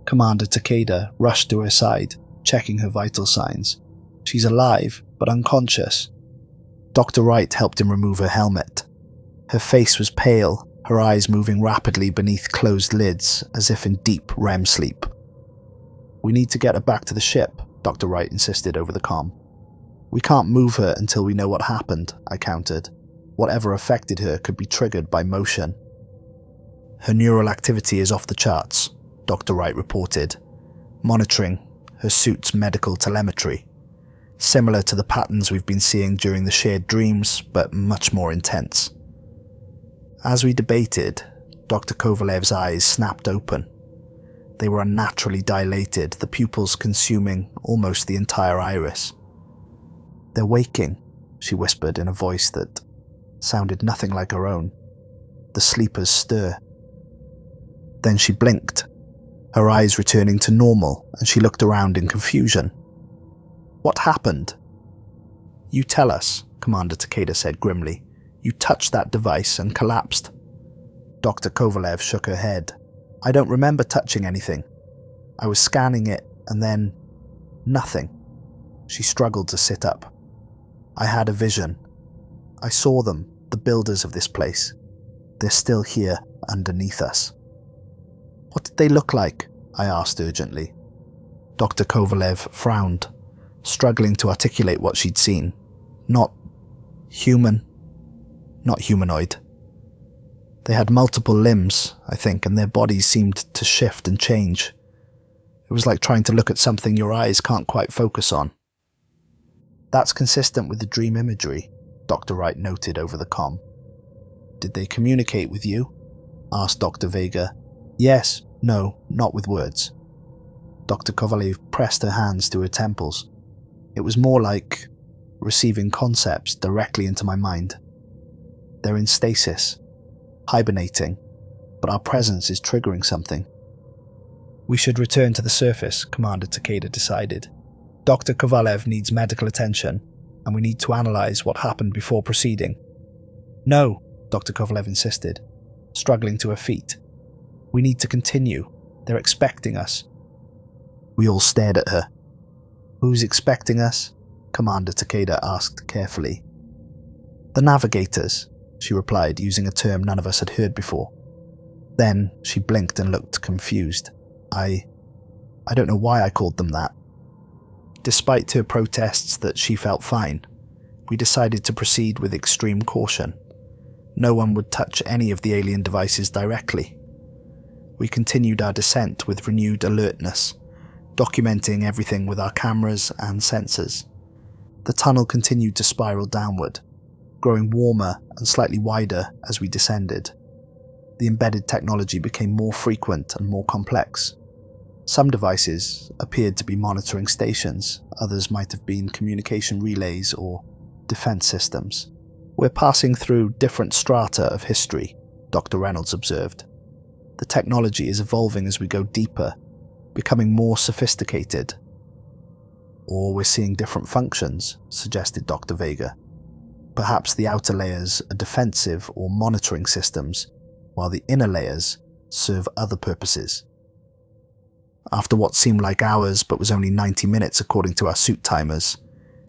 [SPEAKER 1] Commander Takeda rushed to her side, checking her vital signs. "She's alive, but unconscious." Dr. Wright helped him remove her helmet. Her face was pale, her eyes moving rapidly beneath closed lids, as if in deep REM sleep. "We need to get her back to the ship," Dr. Wright insisted over the comm. "We can't move her until we know what happened," I countered. "Whatever affected her could be triggered by motion." "Her neural activity is off the charts," Dr. Wright reported, monitoring her suit's medical telemetry. "Similar to the patterns we've been seeing during the shared dreams, but much more intense." As we debated, Dr. Kovalev's eyes snapped open. They were unnaturally dilated, the pupils consuming almost the entire iris. "They're waking," she whispered in a voice that sounded nothing like her own. "The sleepers stir." Then she blinked, her eyes returning to normal, and she looked around in confusion. "What happened?" "You tell us," Commander Takeda said grimly. "You touched that device and collapsed." Dr. Kovalev shook her head. "I don't remember touching anything. I was scanning it, and then... nothing." She struggled to sit up. "I had a vision. I saw them, the builders of this place. They're still here, underneath us." "What did they look like?" I asked urgently. Dr. Kovalev frowned, struggling to articulate what she'd seen. "Not human. Not humanoid. They had multiple limbs, I think, and their bodies seemed to shift and change. It was like trying to look at something your eyes can't quite focus on." "That's consistent with the dream imagery," Dr. Wright noted over the comm. "Did they communicate with you?" asked Dr. Vega. "Yes, no, not with words." Dr. Kovalev pressed her hands to her temples. "It was more like receiving concepts directly into my mind. They're in stasis, hibernating, but our presence is triggering something." "We should return to the surface," Commander Takeda decided. "Dr. Kovalev needs medical attention, and we need to analyze what happened before proceeding." "No," Dr. Kovalev insisted, struggling to her feet. "We need to continue. They're expecting us." We all stared at her. "Who's expecting us?" Commander Takeda asked carefully. "The Navigators," she replied, using a term none of us had heard before. Then she blinked and looked confused. I don't know why I called them that." Despite her protests that she felt fine, we decided to proceed with extreme caution. No one would touch any of the alien devices directly. We continued our descent with renewed alertness, documenting everything with our cameras and sensors. The tunnel continued to spiral downward. growing warmer and slightly wider as we descended. The embedded technology became more frequent and more complex. Some devices appeared to be monitoring stations, others might have been communication relays or defense systems. "We're passing through different strata of history," Dr. Reynolds observed. "The technology is evolving as we go deeper, becoming more sophisticated." "Or we're seeing different functions," suggested Dr. Vega. "Perhaps the outer layers are defensive or monitoring systems, while the inner layers serve other purposes." After what seemed like hours but was only 90 minutes according to our suit timers,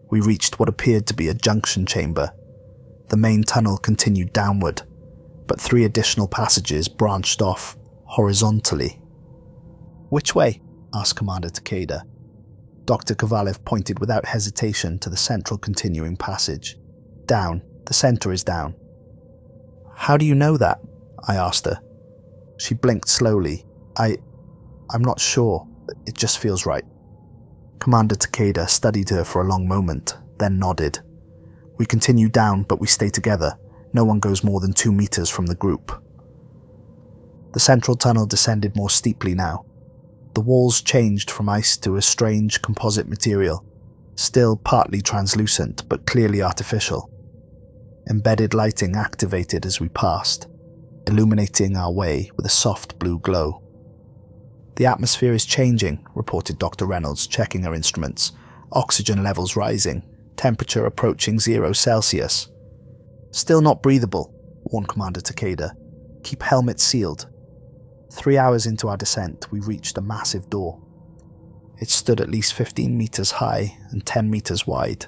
[SPEAKER 1] we reached what appeared to be a junction chamber. The main tunnel continued downward, but 3 additional passages branched off horizontally. "Which way?" asked Commander Takeda. Dr. Kovalev pointed without hesitation to the central continuing passage. "Down. The center is down." "How do you know that?" I asked her. She blinked slowly. I'm not sure. It just feels right." Commander Takeda studied her for a long moment, then nodded. "We continue down, but we stay together. No one goes more than 2 meters from the group." The central tunnel descended more steeply now. The walls changed from ice to a strange composite material, still partly translucent but clearly artificial. Embedded lighting activated as we passed, illuminating our way with a soft blue glow. "The atmosphere is changing," reported Dr. Reynolds, checking her instruments. "Oxygen levels rising, temperature approaching 0 Celsius. "Still not breathable," warned Commander Takeda. "Keep helmets sealed." 3 hours into our descent, we reached a massive door. It stood at least 15 meters high and 10 meters wide,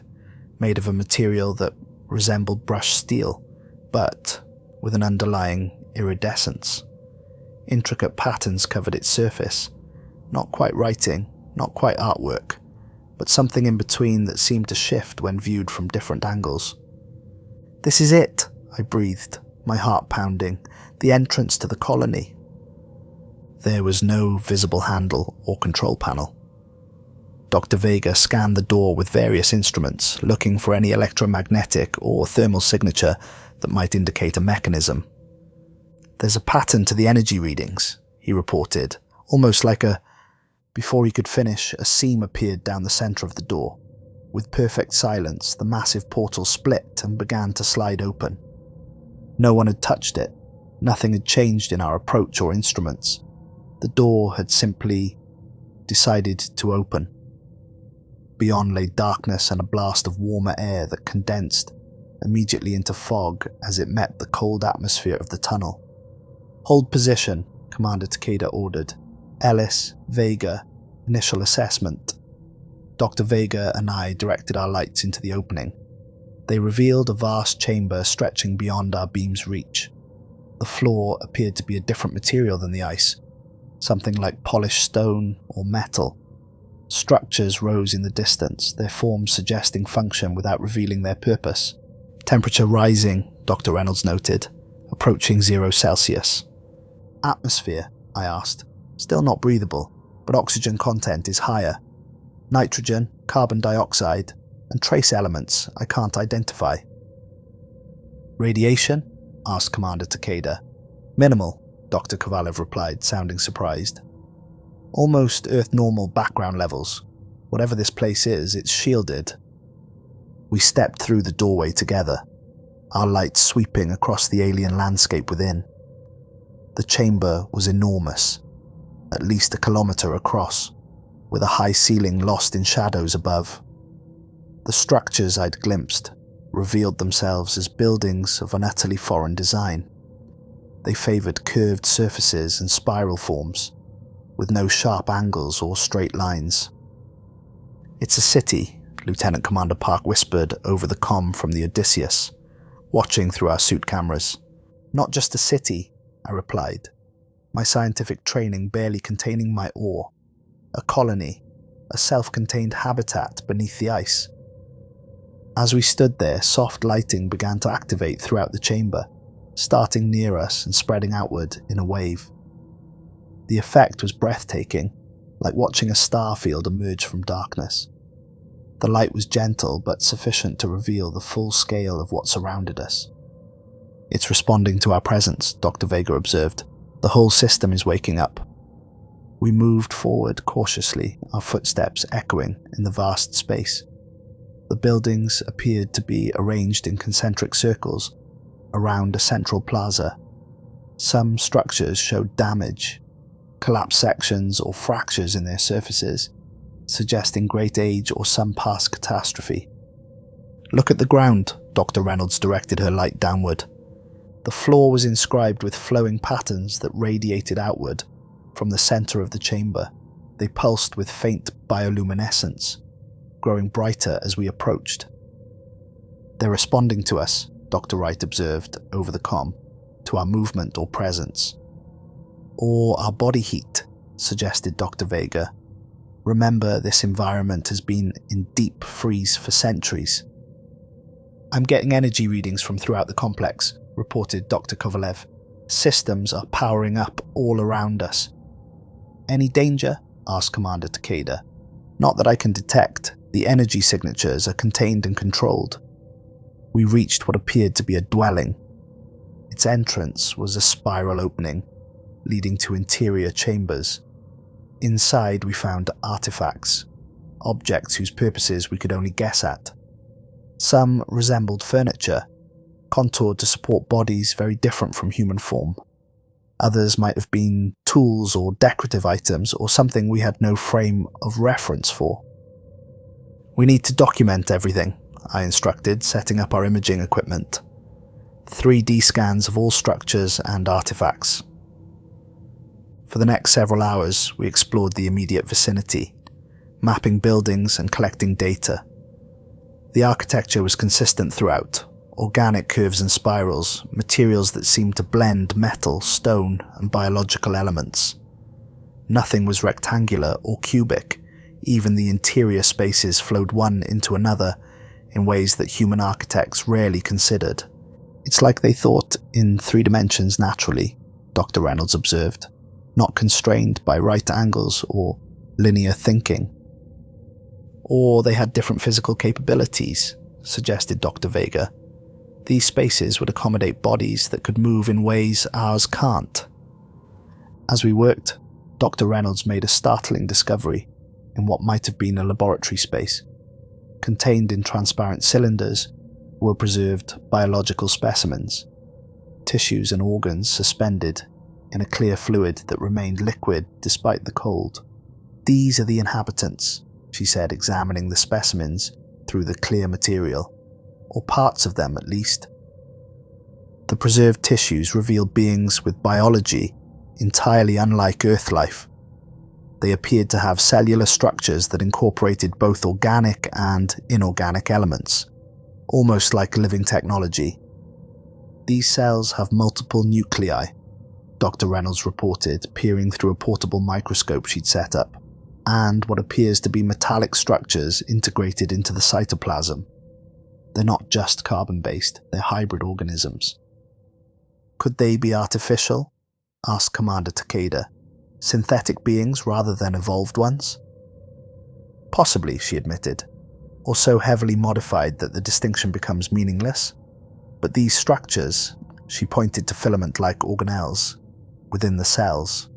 [SPEAKER 1] made of a material that resembled brushed steel, but with an underlying iridescence. Intricate patterns covered its surface, not quite writing, not quite artwork, but something in between that seemed to shift when viewed from different angles. "This is it," I breathed, my heart pounding. "The entrance to the colony." There was no visible handle or control panel. Dr. Vega scanned the door with various instruments, looking for any electromagnetic or thermal signature that might indicate a mechanism. "There's a pattern to the energy readings," he reported, almost like a... Before he could finish, a seam appeared down the center of the door. With perfect silence, the massive portal split and began to slide open. No one had touched it. Nothing had changed in our approach or instruments. The door had simply decided to open. Beyond lay darkness and a blast of warmer air that condensed immediately into fog as it met the cold atmosphere of the tunnel. "Hold position," Commander Takeda ordered. "Ellis, Vega, initial assessment." Dr. Vega and I directed our lights into the opening. They revealed a vast chamber stretching beyond our beam's reach. The floor appeared to be a different material than the ice, something like polished stone or metal. Structures rose in the distance, their forms suggesting function without revealing their purpose. "Temperature rising," Dr. Reynolds noted, "approaching 0 Celsius." "Atmosphere?" I asked. "Still not breathable, but oxygen content is higher. Nitrogen, carbon dioxide, and trace elements I can't identify." "Radiation?" asked Commander Takeda. "Minimal," Dr. Kovalev replied, sounding surprised. "Almost Earth-normal background levels. Whatever this place is, it's shielded." We stepped through the doorway together, our lights sweeping across the alien landscape within. The chamber was enormous, at least a kilometer across, with a high ceiling lost in shadows above. The structures I'd glimpsed revealed themselves as buildings of an utterly foreign design. They favored curved surfaces and spiral forms, with no sharp angles or straight lines. "It's a city," Lieutenant Commander Park whispered over the comm from the Adysius, watching through our suit cameras. "Not just a city," I replied, my scientific training barely containing my awe. "A colony, a self-contained habitat beneath the ice." As we stood there, soft lighting began to activate throughout the chamber, starting near us and spreading outward in a wave. The effect was breathtaking, like watching a star field emerge from darkness. The light was gentle but sufficient to reveal the full scale of what surrounded us. "It's responding to our presence," Dr. Vega observed. "The whole system is waking up." We moved forward cautiously, our footsteps echoing in the vast space. The buildings appeared to be arranged in concentric circles around a central plaza. Some structures showed damage, collapsed sections or fractures in their surfaces, suggesting great age or some past catastrophe. "Look at the ground," Dr. Reynolds directed her light downward. The floor was inscribed with flowing patterns that radiated outward from the center of the chamber. They pulsed with faint bioluminescence, growing brighter as we approached. "They're responding to us," Dr. Wright observed over the comm, "to our movement or presence." "Or our body heat," suggested Dr. Vega. "Remember, this environment has been in deep freeze for centuries." "I'm getting energy readings from throughout the complex," reported Dr. Kovalev. "Systems are powering up all around us." "Any danger?" asked Commander Takeda. "Not that I can detect. The energy signatures are contained and controlled." We reached what appeared to be a dwelling. Its entrance was a spiral opening, leading to interior chambers. Inside we found artifacts, objects whose purposes we could only guess at. Some resembled furniture, contoured to support bodies very different from human form. Others might have been tools or decorative items, or something we had no frame of reference for. "We need to document everything," I instructed, setting up our imaging equipment. 3D scans of all structures and artifacts. For the next several hours, we explored the immediate vicinity, mapping buildings and collecting data. The architecture was consistent throughout. Organic curves and spirals, materials that seemed to blend metal, stone, and biological elements. Nothing was rectangular or cubic. Even the interior spaces flowed one into another in ways that human architects rarely considered. "It's like they thought in 3 dimensions naturally," Dr. Reynolds observed, "not constrained by right angles or linear thinking." "Or they had different physical capabilities," suggested Dr. Vega. "These spaces would accommodate bodies that could move in ways ours can't." As we worked, Dr. Reynolds made a startling discovery in what might have been a laboratory space. Contained in transparent cylinders were preserved biological specimens, tissues and organs suspended in a clear fluid that remained liquid despite the cold. "These are the inhabitants," she said, examining the specimens through the clear material. "Or parts of them at least." The preserved tissues revealed beings with biology entirely unlike Earth life. They appeared to have cellular structures that incorporated both organic and inorganic elements, almost like living technology. "These cells have multiple nuclei," Dr. Reynolds reported, peering through a portable microscope she'd set up, "and what appears to be metallic structures integrated into the cytoplasm. They're not just carbon-based, they're hybrid organisms." "Could they be artificial?" asked Commander Takeda. "Synthetic beings rather than evolved ones?" "Possibly," she admitted, "or so heavily modified that the distinction becomes meaningless. But these structures," she pointed to filament-like organelles within the cells,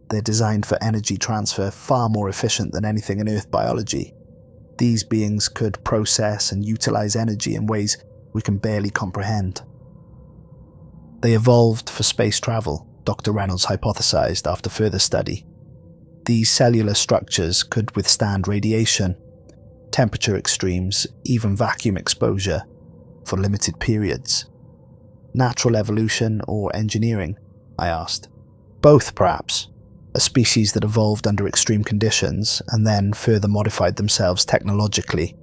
[SPEAKER 1] "they're designed for energy transfer far more efficient than anything in Earth biology. These beings could process and utilize energy in ways we can barely comprehend." "They evolved for space travel," Dr. Reynolds hypothesized after further study. "These cellular structures could withstand radiation, temperature extremes, even vacuum exposure for limited periods." "Natural evolution or engineering?" I asked. "Both, perhaps. A species that evolved under extreme conditions and then further modified themselves technologically."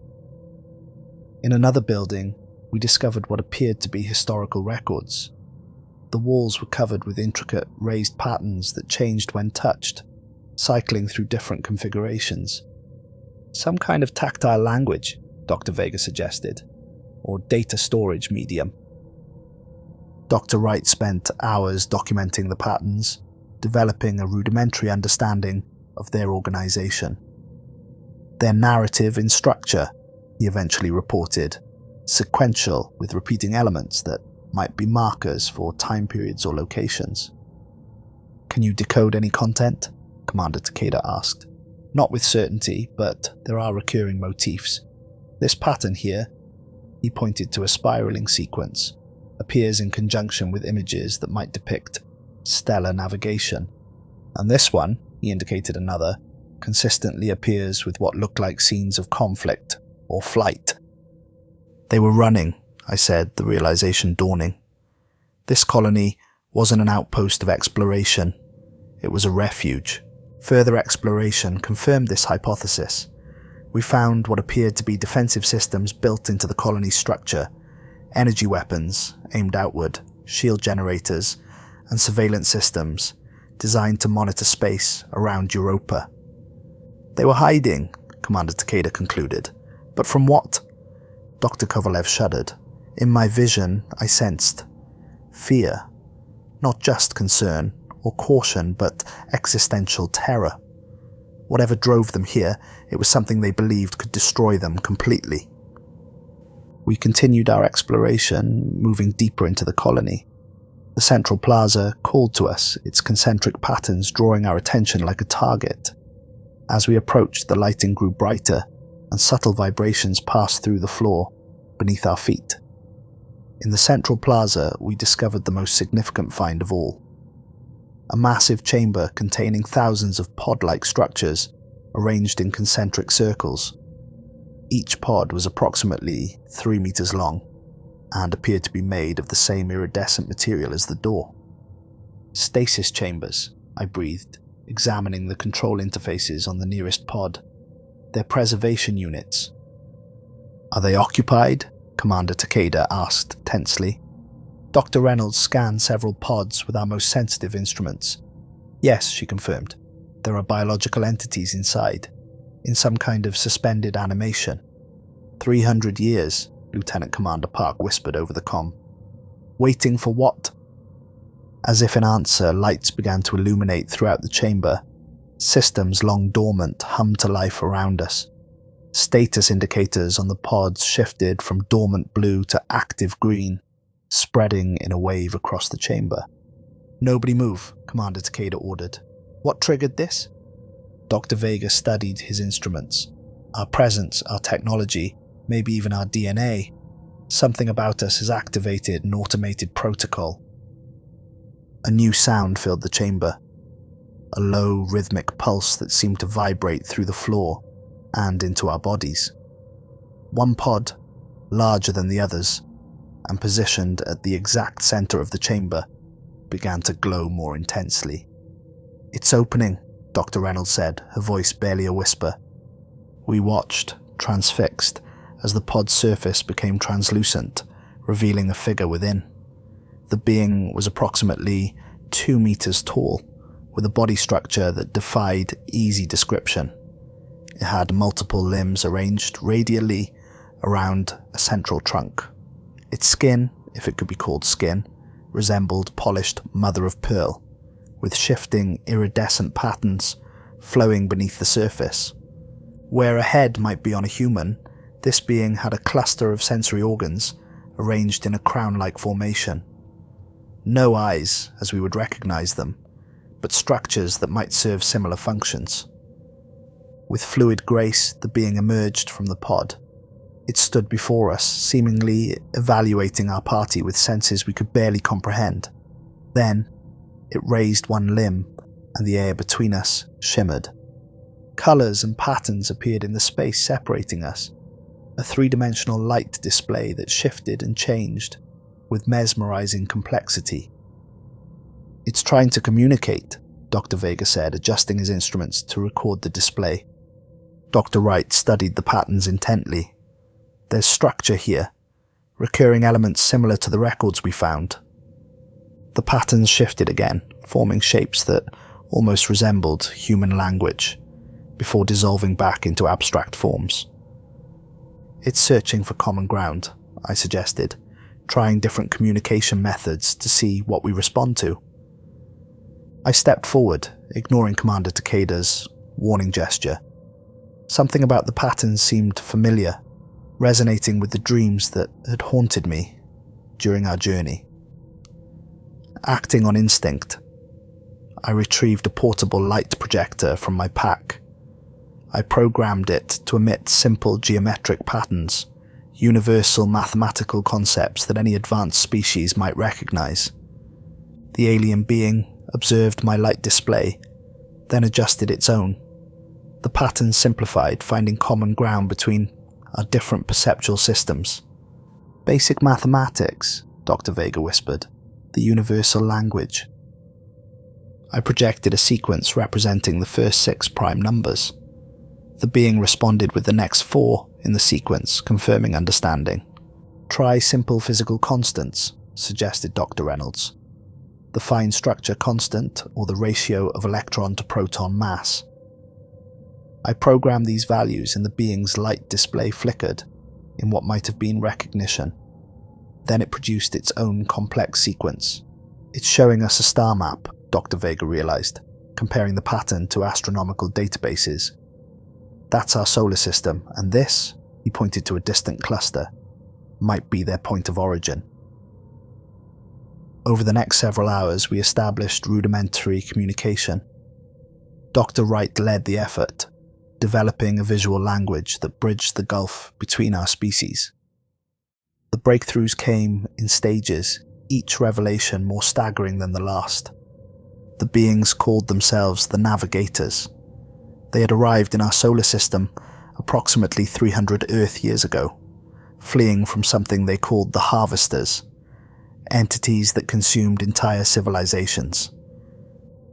[SPEAKER 1] In another building, we discovered what appeared to be historical records. The walls were covered with intricate raised patterns that changed when touched, cycling through different configurations. "Some kind of tactile language," Dr. Vega suggested, "or data storage medium." Dr. Wright spent hours documenting the patterns, developing a rudimentary understanding of their organization. Their narrative in structure, he eventually reported, sequential with repeating elements that might be markers for time periods or locations. "Can you decode any content?" Commander Takeda asked. "Not with certainty, but there are recurring motifs. This pattern here," he pointed to a spiraling sequence, "appears in conjunction with images that might depict stellar navigation. And this one," he indicated another, "consistently appears with what look like scenes of conflict or flight." "They were running," I said, the realization dawning. This colony wasn't an outpost of exploration. It was a refuge. Further exploration confirmed this hypothesis. We found what appeared to be defensive systems built into the colony's structure, energy weapons aimed outward, shield generators, and surveillance systems designed to monitor space around Europa. "They were hiding," Commander Takeda concluded. "But from what?" Dr. Kovalev shuddered. "In my vision, I sensed fear. Not just concern or caution, but existential terror. Whatever drove them here, it was something they believed could destroy them completely." We continued our exploration, moving deeper into the colony. The central plaza called to us, its concentric patterns drawing our attention like a target. As we approached, the lighting grew brighter, and subtle vibrations passed through the floor beneath our feet. In the central plaza, we discovered the most significant find of all. A massive chamber containing thousands of pod-like structures arranged in concentric circles. Each pod was approximately 3 meters long and appeared to be made of the same iridescent material as the door. "Stasis chambers," I breathed, examining the control interfaces on the nearest pod. "They're preservation units." "Are they occupied?" Commander Takeda asked tensely. Dr. Reynolds scanned several pods with our most sensitive instruments. "Yes," she confirmed. "There are biological entities inside, in some kind of suspended animation." 300 years, Lieutenant Commander Park whispered over the comm. "Waiting for what?" As if in answer, lights began to illuminate throughout the chamber. Systems long dormant hummed to life around us. Status indicators on the pods shifted from dormant blue to active green, spreading in a wave across the chamber. "Nobody move," Commander Takeda ordered. "What triggered this?" Dr. Vega studied his instruments. "Our presence, our technology, maybe even our DNA. Something about us has activated an automated protocol." A new sound filled the chamber. A low, rhythmic pulse that seemed to vibrate through the floor and into our bodies. One pod, larger than the others, and positioned at the exact center of the chamber, began to glow more intensely. "It's opening," Dr. Reynolds said, her voice barely a whisper. We watched, transfixed, as the pod's surface became translucent, revealing a figure within. The being was approximately 2 meters tall, with a body structure that defied easy description. It had multiple limbs arranged radially around a central trunk. Its skin, if it could be called skin, resembled polished mother of pearl, with shifting iridescent patterns flowing beneath the surface. Where a head might be on a human, this being had a cluster of sensory organs arranged in a crown-like formation. No eyes, as we would recognize them, but structures that might serve similar functions. With fluid grace, the being emerged from the pod. It stood before us, seemingly evaluating our party with senses we could barely comprehend. Then, it raised one limb, and the air between us shimmered. Colors and patterns appeared in the space separating us, a three-dimensional light display that shifted and changed with mesmerizing complexity. "It's trying to communicate," Dr. Vega said, adjusting his instruments to record the display. Dr. Wright studied the patterns intently. "There's structure here, recurring elements similar to the records we found." The patterns shifted again, forming shapes that almost resembled human language, before dissolving back into abstract forms. "It's searching for common ground," I suggested, trying different communication methods to see what we respond to. I stepped forward, ignoring Commander Takeda's warning gesture. Something about the patterns seemed familiar, resonating with the dreams that had haunted me during our journey. Acting on instinct, I retrieved a portable light projector from my pack. I programmed it to emit simple geometric patterns, universal mathematical concepts that any advanced species might recognize. The alien being observed my light display, then adjusted its own. The patterns simplified, finding common ground between our different perceptual systems. "Basic mathematics," Dr. Vega whispered. "The universal language." I projected a sequence representing the first 6 prime numbers. The being responded with the next 4 in the sequence, confirming understanding. "Try simple physical constants," suggested Dr. Reynolds. "The fine structure constant, or the ratio of electron to proton mass." I programmed these values and the being's light display flickered in what might have been recognition. Then it produced its own complex sequence. "It's showing us a star map," Dr. Vega realized, comparing the pattern to astronomical databases. "That's our solar system, and this," he pointed to a distant cluster, "might be their point of origin." Over the next several hours, we established rudimentary communication. Dr. Wright led the effort, developing a visual language that bridged the gulf between our species. The breakthroughs came in stages, each revelation more staggering than the last. The beings called themselves the Navigators. They had arrived in our solar system approximately 300 Earth years ago, fleeing from something they called the Harvesters, entities that consumed entire civilizations.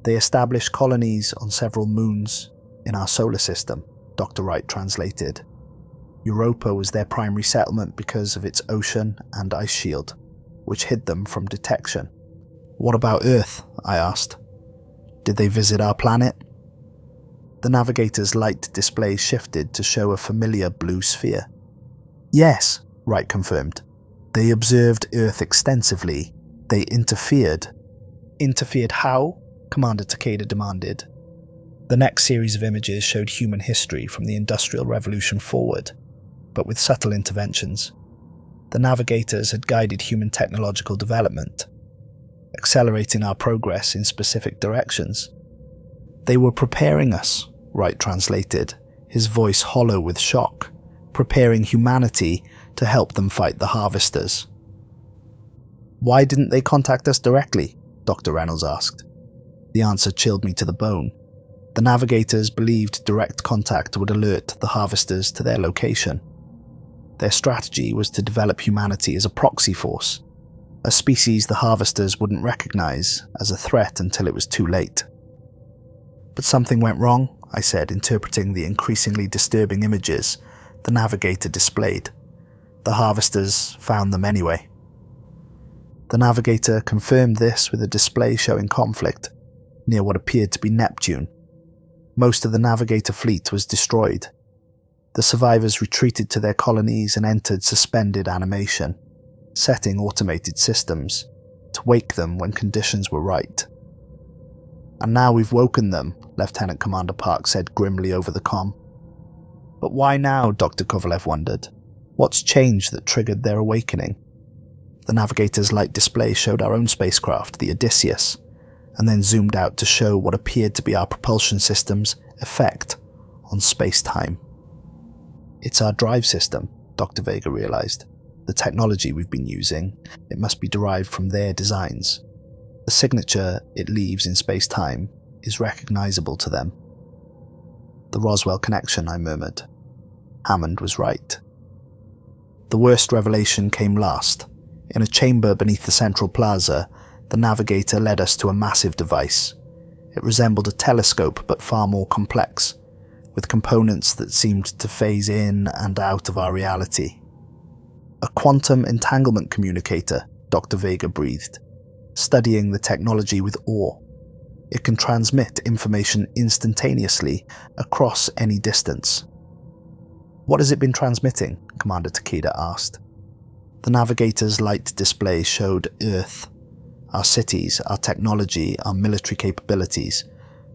[SPEAKER 1] They established colonies on several moons in our solar system, Dr. Wright translated. Europa was their primary settlement because of its ocean and ice shield, which hid them from detection. "What about Earth?" I asked. "Did they visit our planet?" The Navigator's light display shifted to show a familiar blue sphere. "Yes," Wright confirmed. "They observed Earth extensively. They interfered." "Interfered how?" Commander Takeda demanded. The next series of images showed human history from the Industrial Revolution forward, but with subtle interventions. The Navigators had guided human technological development, accelerating our progress in specific directions. "They were preparing us," Wright translated, his voice hollow with shock, "preparing humanity to help them fight the Harvesters." "Why didn't they contact us directly?" Dr. Reynolds asked. The answer chilled me to the bone. The Navigators believed direct contact would alert the Harvesters to their location. Their strategy was to develop humanity as a proxy force, a species the Harvesters wouldn't recognize as a threat until it was too late. "But something went wrong," I said, interpreting the increasingly disturbing images the Navigator displayed. "The Harvesters found them anyway." The Navigator confirmed this with a display showing conflict near what appeared to be Neptune. Most of the Navigator fleet was destroyed. The survivors retreated to their colonies and entered suspended animation, setting automated systems to wake them when conditions were right. "And now we've woken them," Lieutenant Commander Park said grimly over the comm. "But why now?" Dr. Kovalev wondered. "What's changed that triggered their awakening?" The Navigator's light display showed our own spacecraft, the Adysius, and then zoomed out to show what appeared to be our propulsion system's effect on space-time. "It's our drive system," Dr. Vega realized. "The technology we've been using, it must be derived from their designs. The signature it leaves in space-time is recognizable to them." "The Roswell connection," I murmured. Hammond was right. The worst revelation came last. In a chamber beneath the central plaza, the Navigator led us to a massive device. It resembled a telescope but far more complex, with components that seemed to phase in and out of our reality. "A quantum entanglement communicator," Dr. Vega breathed, studying the technology with awe. "It can transmit information instantaneously across any distance." "What has it been transmitting?" Commander Takeda asked. The Navigator's light display showed Earth, our cities, our technology, our military capabilities,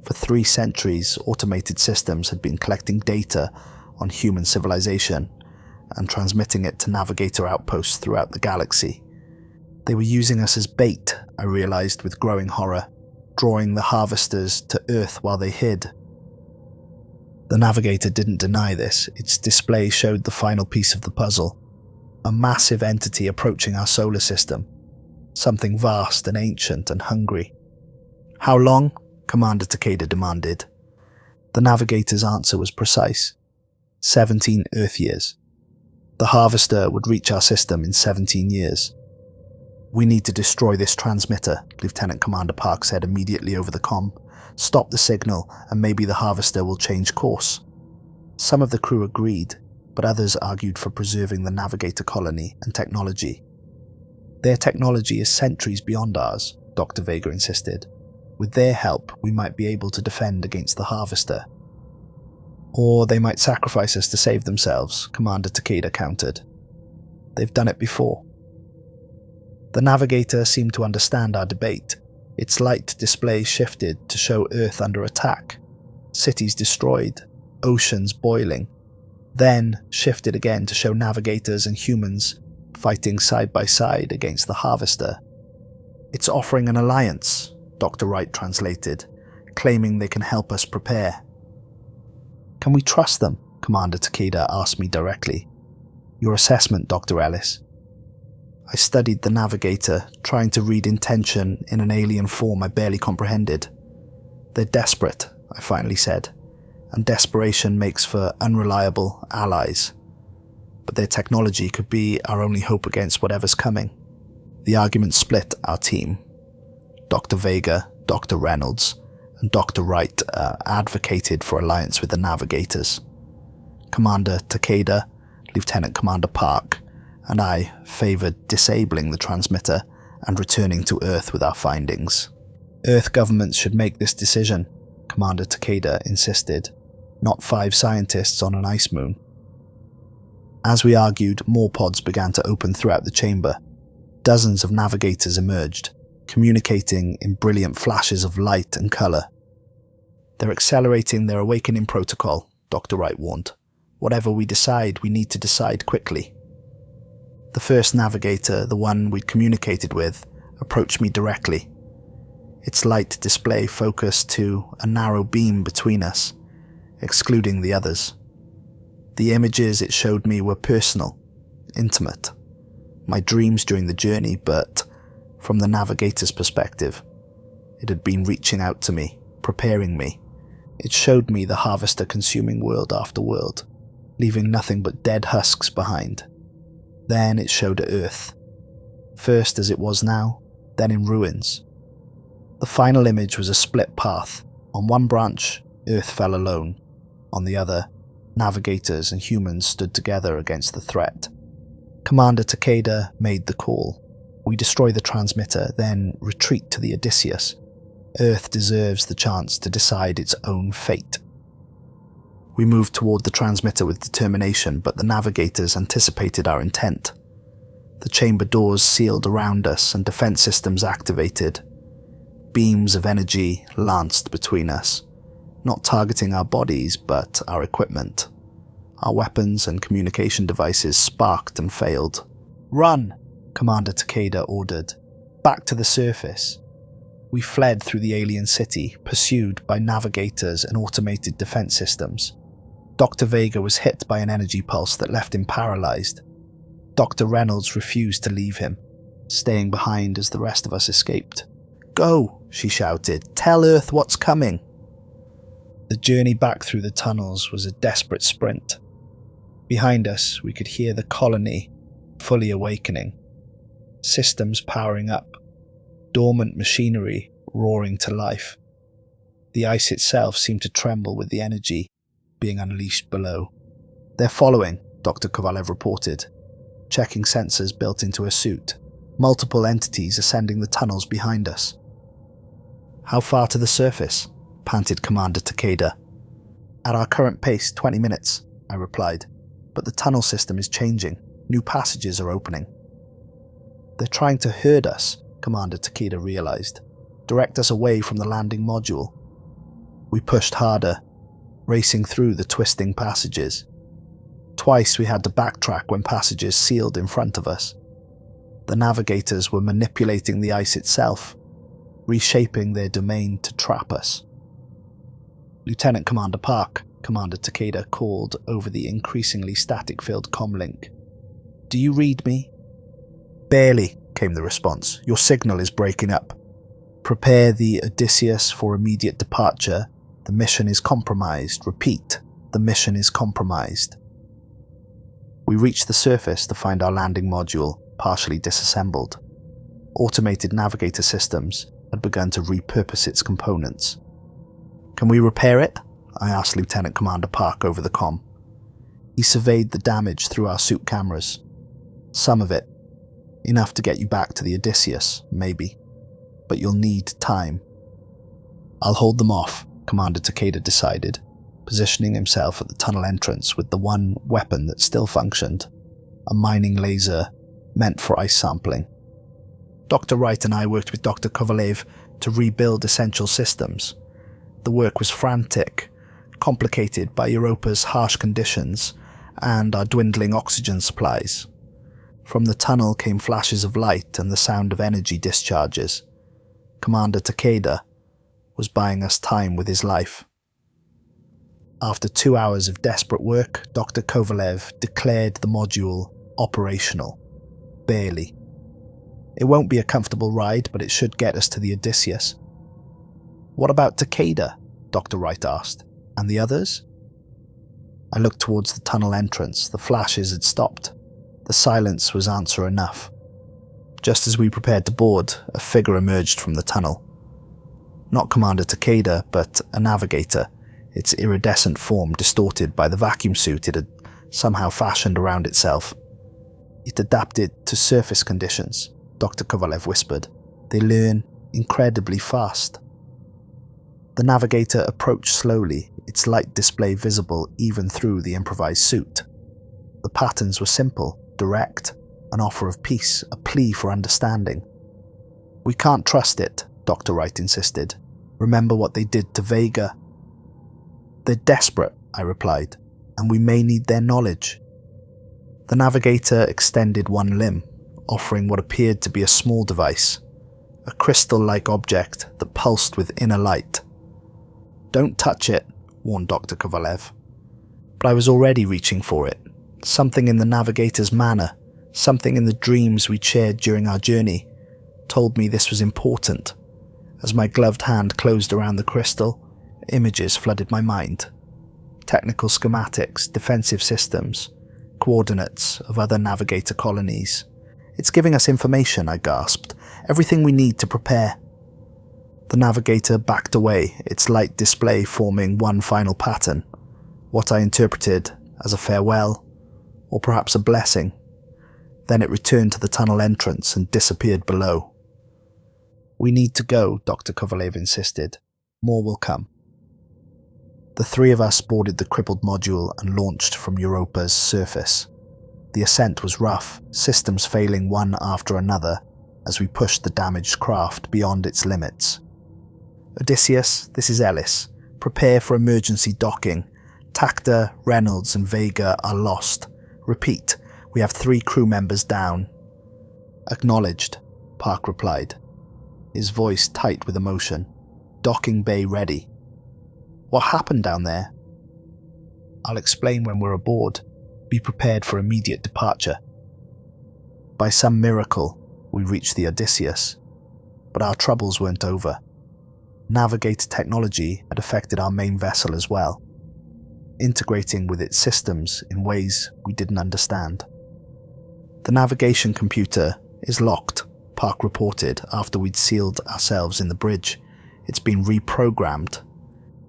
[SPEAKER 1] For 3 centuries, automated systems had been collecting data on human civilization and transmitting it to navigator outposts throughout the galaxy. They were using us as bait, I realized with growing horror, drawing the harvesters to Earth while they hid. The Navigator didn't deny this. Its display showed the final piece of the puzzle. A massive entity approaching our solar system. Something vast and ancient and hungry. "How long?" Commander Takeda demanded. The Navigator's answer was precise. 17 Earth years. The harvester would reach our system in 17 years. "We need to destroy this transmitter," Lieutenant Commander Park said immediately over the comm. "Stop the signal, and maybe the harvester will change course." Some of the crew agreed, but others argued for preserving the Navigator colony and technology. "Their technology is centuries beyond ours," Dr. Vega insisted. "With their help, we might be able to defend against the harvester." "Or they might sacrifice us to save themselves," Commander Takeda countered. "They've done it before." The Navigator seemed to understand our debate. Its light display shifted to show Earth under attack, cities destroyed, oceans boiling, then shifted again to show navigators and humans fighting side by side against the harvester. "It's offering an alliance," Dr. Wright translated, claiming they can help us prepare. "Can we trust them?" Commander Takeda asked me directly. "Your assessment, Dr. Ellis." I studied the Navigator, trying to read intention in an alien form I barely comprehended. "They're desperate," I finally said, "and desperation makes for unreliable allies. But their technology could be our only hope against whatever's coming." The argument split our team. Dr. Vega, Dr. Reynolds, and Dr. Wright advocated for alliance with the Navigators. Commander Takeda, Lieutenant Commander Park, and I favoured disabling the transmitter and returning to Earth with our findings. "Earth governments should make this decision," Commander Takeda insisted, "not 5 scientists on an ice moon." As we argued, more pods began to open throughout the chamber. Dozens of navigators emerged, communicating in brilliant flashes of light and colour. "They're accelerating their awakening protocol," Dr. Wright warned. "Whatever we decide, we need to decide quickly." The first navigator, the one we'd communicated with, approached me directly. Its light display focused to a narrow beam between us, excluding the others. The images it showed me were personal, intimate. My dreams during the journey, but from the navigator's perspective, it had been reaching out to me, preparing me. It showed me the harvester consuming world after world, leaving nothing but dead husks behind. Then it showed Earth, first as it was now, then in ruins. The final image was a split path. On one branch, Earth fell alone. On the other, navigators and humans stood together against the threat. Commander Takeda made the call. "We destroy the transmitter, then retreat to the Adysius. Earth deserves the chance to decide its own fate." We moved toward the transmitter with determination, but the navigators anticipated our intent. The chamber doors sealed around us and defense systems activated. Beams of energy lanced between us, not targeting our bodies, but our equipment. Our weapons and communication devices sparked and failed. "Run!" Commander Takeda ordered. "Back to the surface." We fled through the alien city, pursued by navigators and automated defense systems. Dr. Vega was hit by an energy pulse that left him paralyzed. Dr. Reynolds refused to leave him, staying behind as the rest of us escaped. "Go!" she shouted. "Tell Earth what's coming!" The journey back through the tunnels was a desperate sprint. Behind us, we could hear the colony fully awakening. Systems powering up, dormant machinery roaring to life. The ice itself seemed to tremble with the energy being unleashed below. "They're following," Dr. Kovalev reported, checking sensors built into her suit. "Multiple entities ascending the tunnels behind us." "How far to the surface?" panted Commander Takeda. "At our current pace, 20 minutes, I replied. "But the tunnel system is changing. New passages are opening." "They're trying to herd us," Commander Takeda realized. "Direct us away from the landing module." We pushed harder, racing through the twisting passages. Twice we had to backtrack when passages sealed in front of us. The navigators were manipulating the ice itself, reshaping their domain to trap us. Lieutenant Commander Park, Commander Takeda called over the increasingly static-filled comlink. "Do you read me?" "Barely," came the response. "Your signal is breaking up. Prepare the Adysius for immediate departure. The mission is compromised. Repeat, the mission is compromised." We reached the surface to find our landing module partially disassembled. Automated navigator systems had begun to repurpose its components. "Can we repair it?" I asked Lieutenant Commander Park over the comm. He surveyed the damage through our suit cameras. "Some of it. Enough to get you back to the Adysius, maybe. But you'll need time." "I'll hold them off," Commander Takeda decided, positioning himself at the tunnel entrance with the one weapon that still functioned, a mining laser meant for ice sampling. Dr. Wright and I worked with Dr. Kovalev to rebuild essential systems. The work was frantic, complicated by Europa's harsh conditions and our dwindling oxygen supplies. From the tunnel came flashes of light and the sound of energy discharges. Commander Takeda was buying us time with his life. After 2 hours of desperate work, Dr. Kovalev declared the module operational. Barely. "It won't be a comfortable ride, but it should get us to the Adysius." "What about Takeda?" Dr. Wright asked. "And the others?" I looked towards the tunnel entrance. The flashes had stopped. The silence was answer enough. Just as we prepared to board, a figure emerged from the tunnel. Not Commander Takeda, but a navigator, its iridescent form distorted by the vacuum suit it had somehow fashioned around itself. "It adapted to surface conditions," Dr. Kovalev whispered. "They learn incredibly fast." The navigator approached slowly, its light display visible even through the improvised suit. The patterns were simple, direct, an offer of peace, a plea for understanding. "We can't trust it," Dr. Wright insisted. "Remember what they did to Vega." "They're desperate," I replied, "and we may need their knowledge." The navigator extended one limb, offering what appeared to be a small device, a crystal-like object that pulsed with inner light. "Don't touch it," warned Dr. Kovalev. But I was already reaching for it. Something in the navigator's manner, something in the dreams we'd shared during our journey, told me this was important. As my gloved hand closed around the crystal, images flooded my mind. Technical schematics, defensive systems, coordinates of other navigator colonies. "It's giving us information," I gasped. "Everything we need to prepare." The navigator backed away, its light display forming one final pattern, what I interpreted as a farewell, or perhaps a blessing. Then it returned to the tunnel entrance and disappeared below. "We need to go," Dr. Kovalev insisted. "More will come." The three of us boarded the crippled module and launched from Europa's surface. The ascent was rough, systems failing one after another as we pushed the damaged craft beyond its limits. "Adysius, this is Ellis. Prepare for emergency docking. Tacta, Reynolds and Vega are lost. Repeat, we have 3 crew members down." "Acknowledged," Park replied, his voice tight with emotion. "Docking bay ready." "What happened down there?" "I'll explain when we're aboard. Be prepared for immediate departure." By some miracle, we reached the Adysius, but our troubles weren't over. Navigator technology had affected our main vessel as well, integrating with its systems in ways we didn't understand. "The navigation computer is locked," Park reported after we'd sealed ourselves in the bridge. "It's been reprogrammed."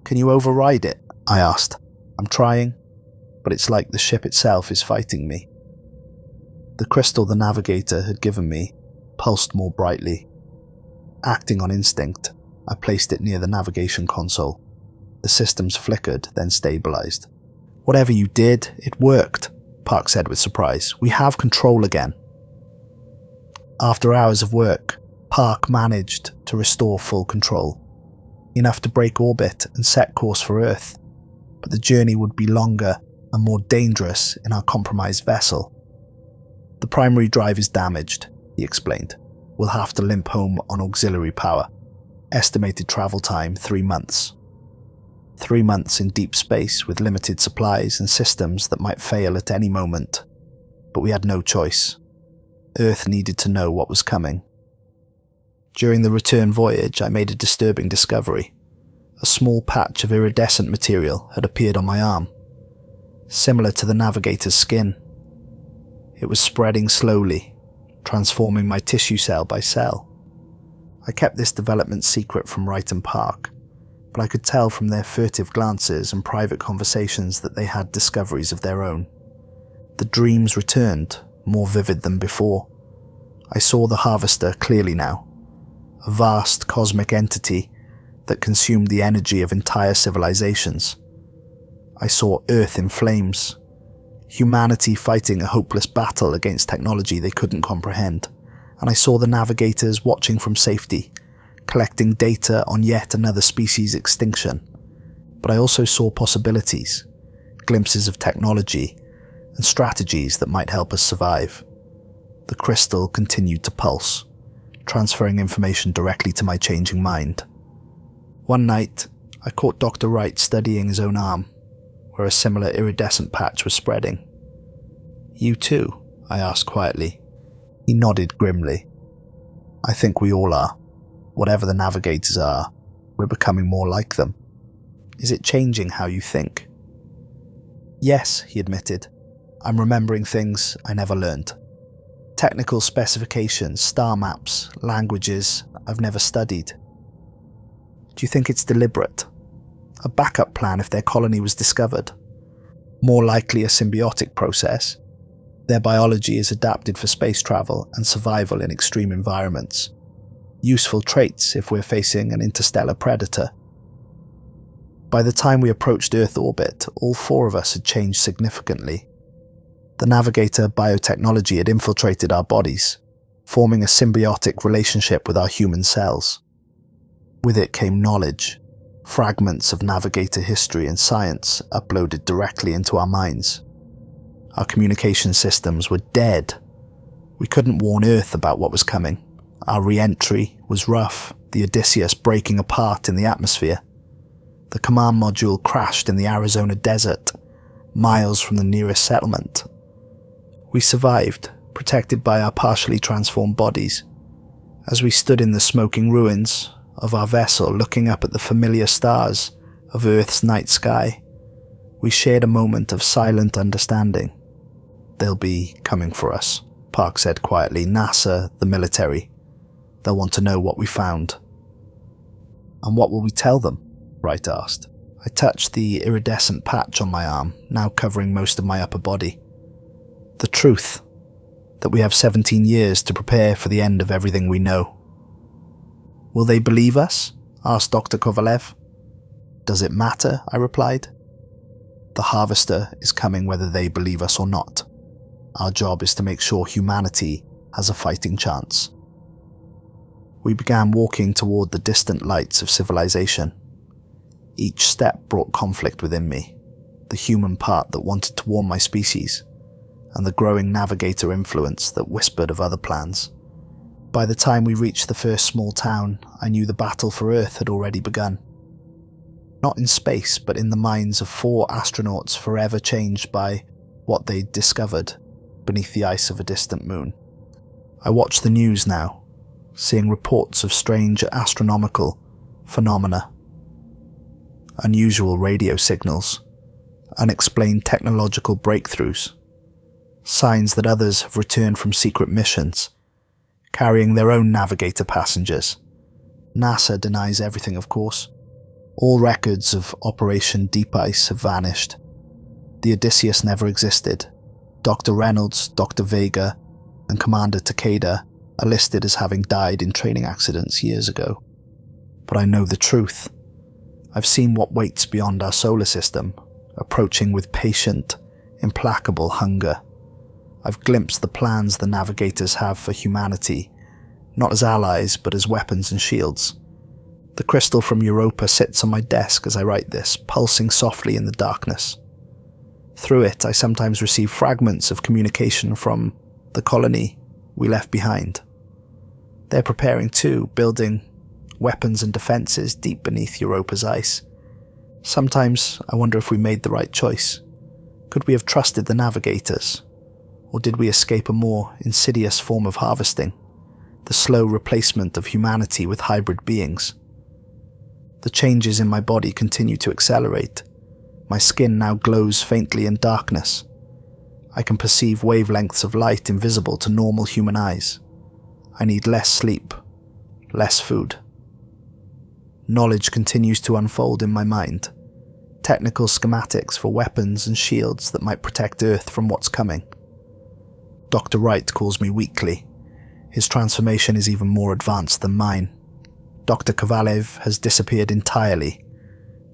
[SPEAKER 1] "Can you override it?" I asked. "I'm trying, but it's like the ship itself is fighting me." The crystal the navigator had given me pulsed more brightly. Acting on instinct, I placed it near the navigation console. The systems flickered, then stabilized. "Whatever you did, it worked," Park said with surprise. "We have control again." After hours of work, Park managed to restore full control. enough to break orbit and set course for Earth, but the journey would be longer and more dangerous in our compromised vessel. The primary drive is damaged, he explained. We'll have to limp home on auxiliary power. Estimated travel time 3 months. 3 months in deep space with limited supplies and systems that might fail at any moment. But we had no choice. Earth needed to know what was coming. During the return voyage, I made a disturbing discovery. A small patch of iridescent material had appeared on my arm, similar to the Navigator's skin. It was spreading slowly, transforming my tissue cell by cell. I kept this development secret from Wright and Park, but I could tell from their furtive glances and private conversations that they had discoveries of their own. The dreams returned, more vivid than before. I saw the Harvester clearly now, a vast cosmic entity that consumed the energy of entire civilizations. I saw Earth in flames, humanity fighting a hopeless battle against technology they couldn't comprehend, and I saw the Navigators watching from safety, collecting data on yet another species' extinction. But I also saw possibilities, glimpses of technology, and strategies that might help us survive. The crystal continued to pulse, transferring information directly to my changing mind. One night, I caught Dr. Wright studying his own arm, where a similar iridescent patch was spreading. "You too?" I asked quietly. He nodded grimly. "I think we all are. Whatever the Navigators are, we're becoming more like them. Is it changing how you think?" "Yes," he admitted. "I'm remembering things I never learned. Technical specifications, star maps, languages I've never studied. Do you think it's deliberate? A backup plan if their colony was discovered? More likely a symbiotic process. Their biology is adapted for space travel and survival in extreme environments. Useful traits if we're facing an interstellar predator." By the time we approached Earth orbit, all 4 of us had changed significantly. The Navigator biotechnology had infiltrated our bodies, forming a symbiotic relationship with our human cells. With it came knowledge, fragments of Navigator history and science uploaded directly into our minds. Our communication systems were dead. We couldn't warn Earth about what was coming. Our re-entry was rough, the Adysius breaking apart in the atmosphere. The command module crashed in the Arizona desert, miles from the nearest settlement. We survived, protected by our partially transformed bodies. As we stood in the smoking ruins of our vessel looking up at the familiar stars of Earth's night sky, we shared a moment of silent understanding. "They'll be coming for us," Park said quietly. "NASA, the military. They'll want to know what we found." "And what will we tell them?" Wright asked. I touched the iridescent patch on my arm, now covering most of my upper body. "The truth, that we have 17 years to prepare for the end of everything we know." "Will they believe us?" asked Dr. Kovalev. "Does it matter?" I replied. "The Harvester is coming whether they believe us or not. Our job is to make sure humanity has a fighting chance." We began walking toward the distant lights of civilization. Each step brought conflict within me, the human part that wanted to warn my species, and the growing Navigator influence that whispered of other plans. By the time we reached the first small town, I knew the battle for Earth had already begun. Not in space, but in the minds of 4 astronauts forever changed by what they'd discovered beneath the ice of a distant moon. I watched the news now, seeing reports of strange astronomical phenomena. Unusual radio signals, unexplained technological breakthroughs, signs that others have returned from secret missions, carrying their own Navigator passengers. NASA denies everything, of course. All records of Operation Deep Ice have vanished. The Adysius never existed. Dr. Reynolds, Dr. Vega, and Commander Takeda are listed as having died in training accidents years ago. But I know the truth. I've seen what waits beyond our solar system, approaching with patient, implacable hunger. I've glimpsed the plans the Navigators have for humanity, not as allies but as weapons and shields. The crystal from Europa sits on my desk as I write this, pulsing softly in the darkness. Through it, I sometimes receive fragments of communication from the colony we left behind. They're preparing too, building weapons and defenses deep beneath Europa's ice. Sometimes I wonder if we made the right choice. Could we have trusted the Navigators? Or did we escape a more insidious form of harvesting? The slow replacement of humanity with hybrid beings. The changes in my body continue to accelerate. My skin now glows faintly in darkness. I can perceive wavelengths of light invisible to normal human eyes. I need less sleep, less food. Knowledge continues to unfold in my mind. Technical schematics for weapons and shields that might protect Earth from what's coming. Dr. Wright calls me weakly. His transformation is even more advanced than mine. Dr. Kovalev has disappeared entirely,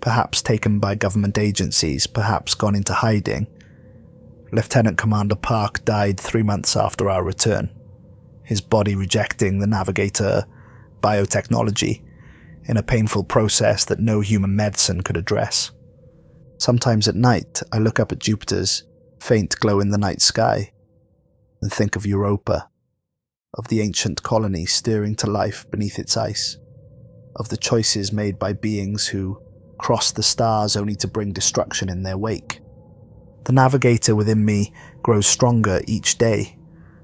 [SPEAKER 1] perhaps taken by government agencies, perhaps gone into hiding. Lieutenant Commander Park died 3 months after our return, his body rejecting the Navigator biotechnology in a painful process that no human medicine could address. Sometimes at night, I look up at Jupiter's faint glow in the night sky and think of Europa, of the ancient colony stirring to life beneath its ice, of the choices made by beings who crossed the stars only to bring destruction in their wake. The Navigator within me grows stronger each day.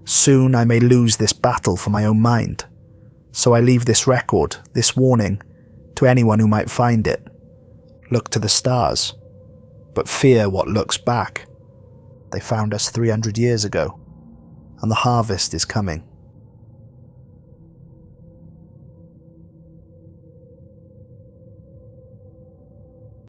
[SPEAKER 1] Soon I may lose this battle for my own mind. So I leave this record, this warning, to anyone who might find it. Look to the stars, but fear what looks back. They found us 300 years ago, and the harvest is coming.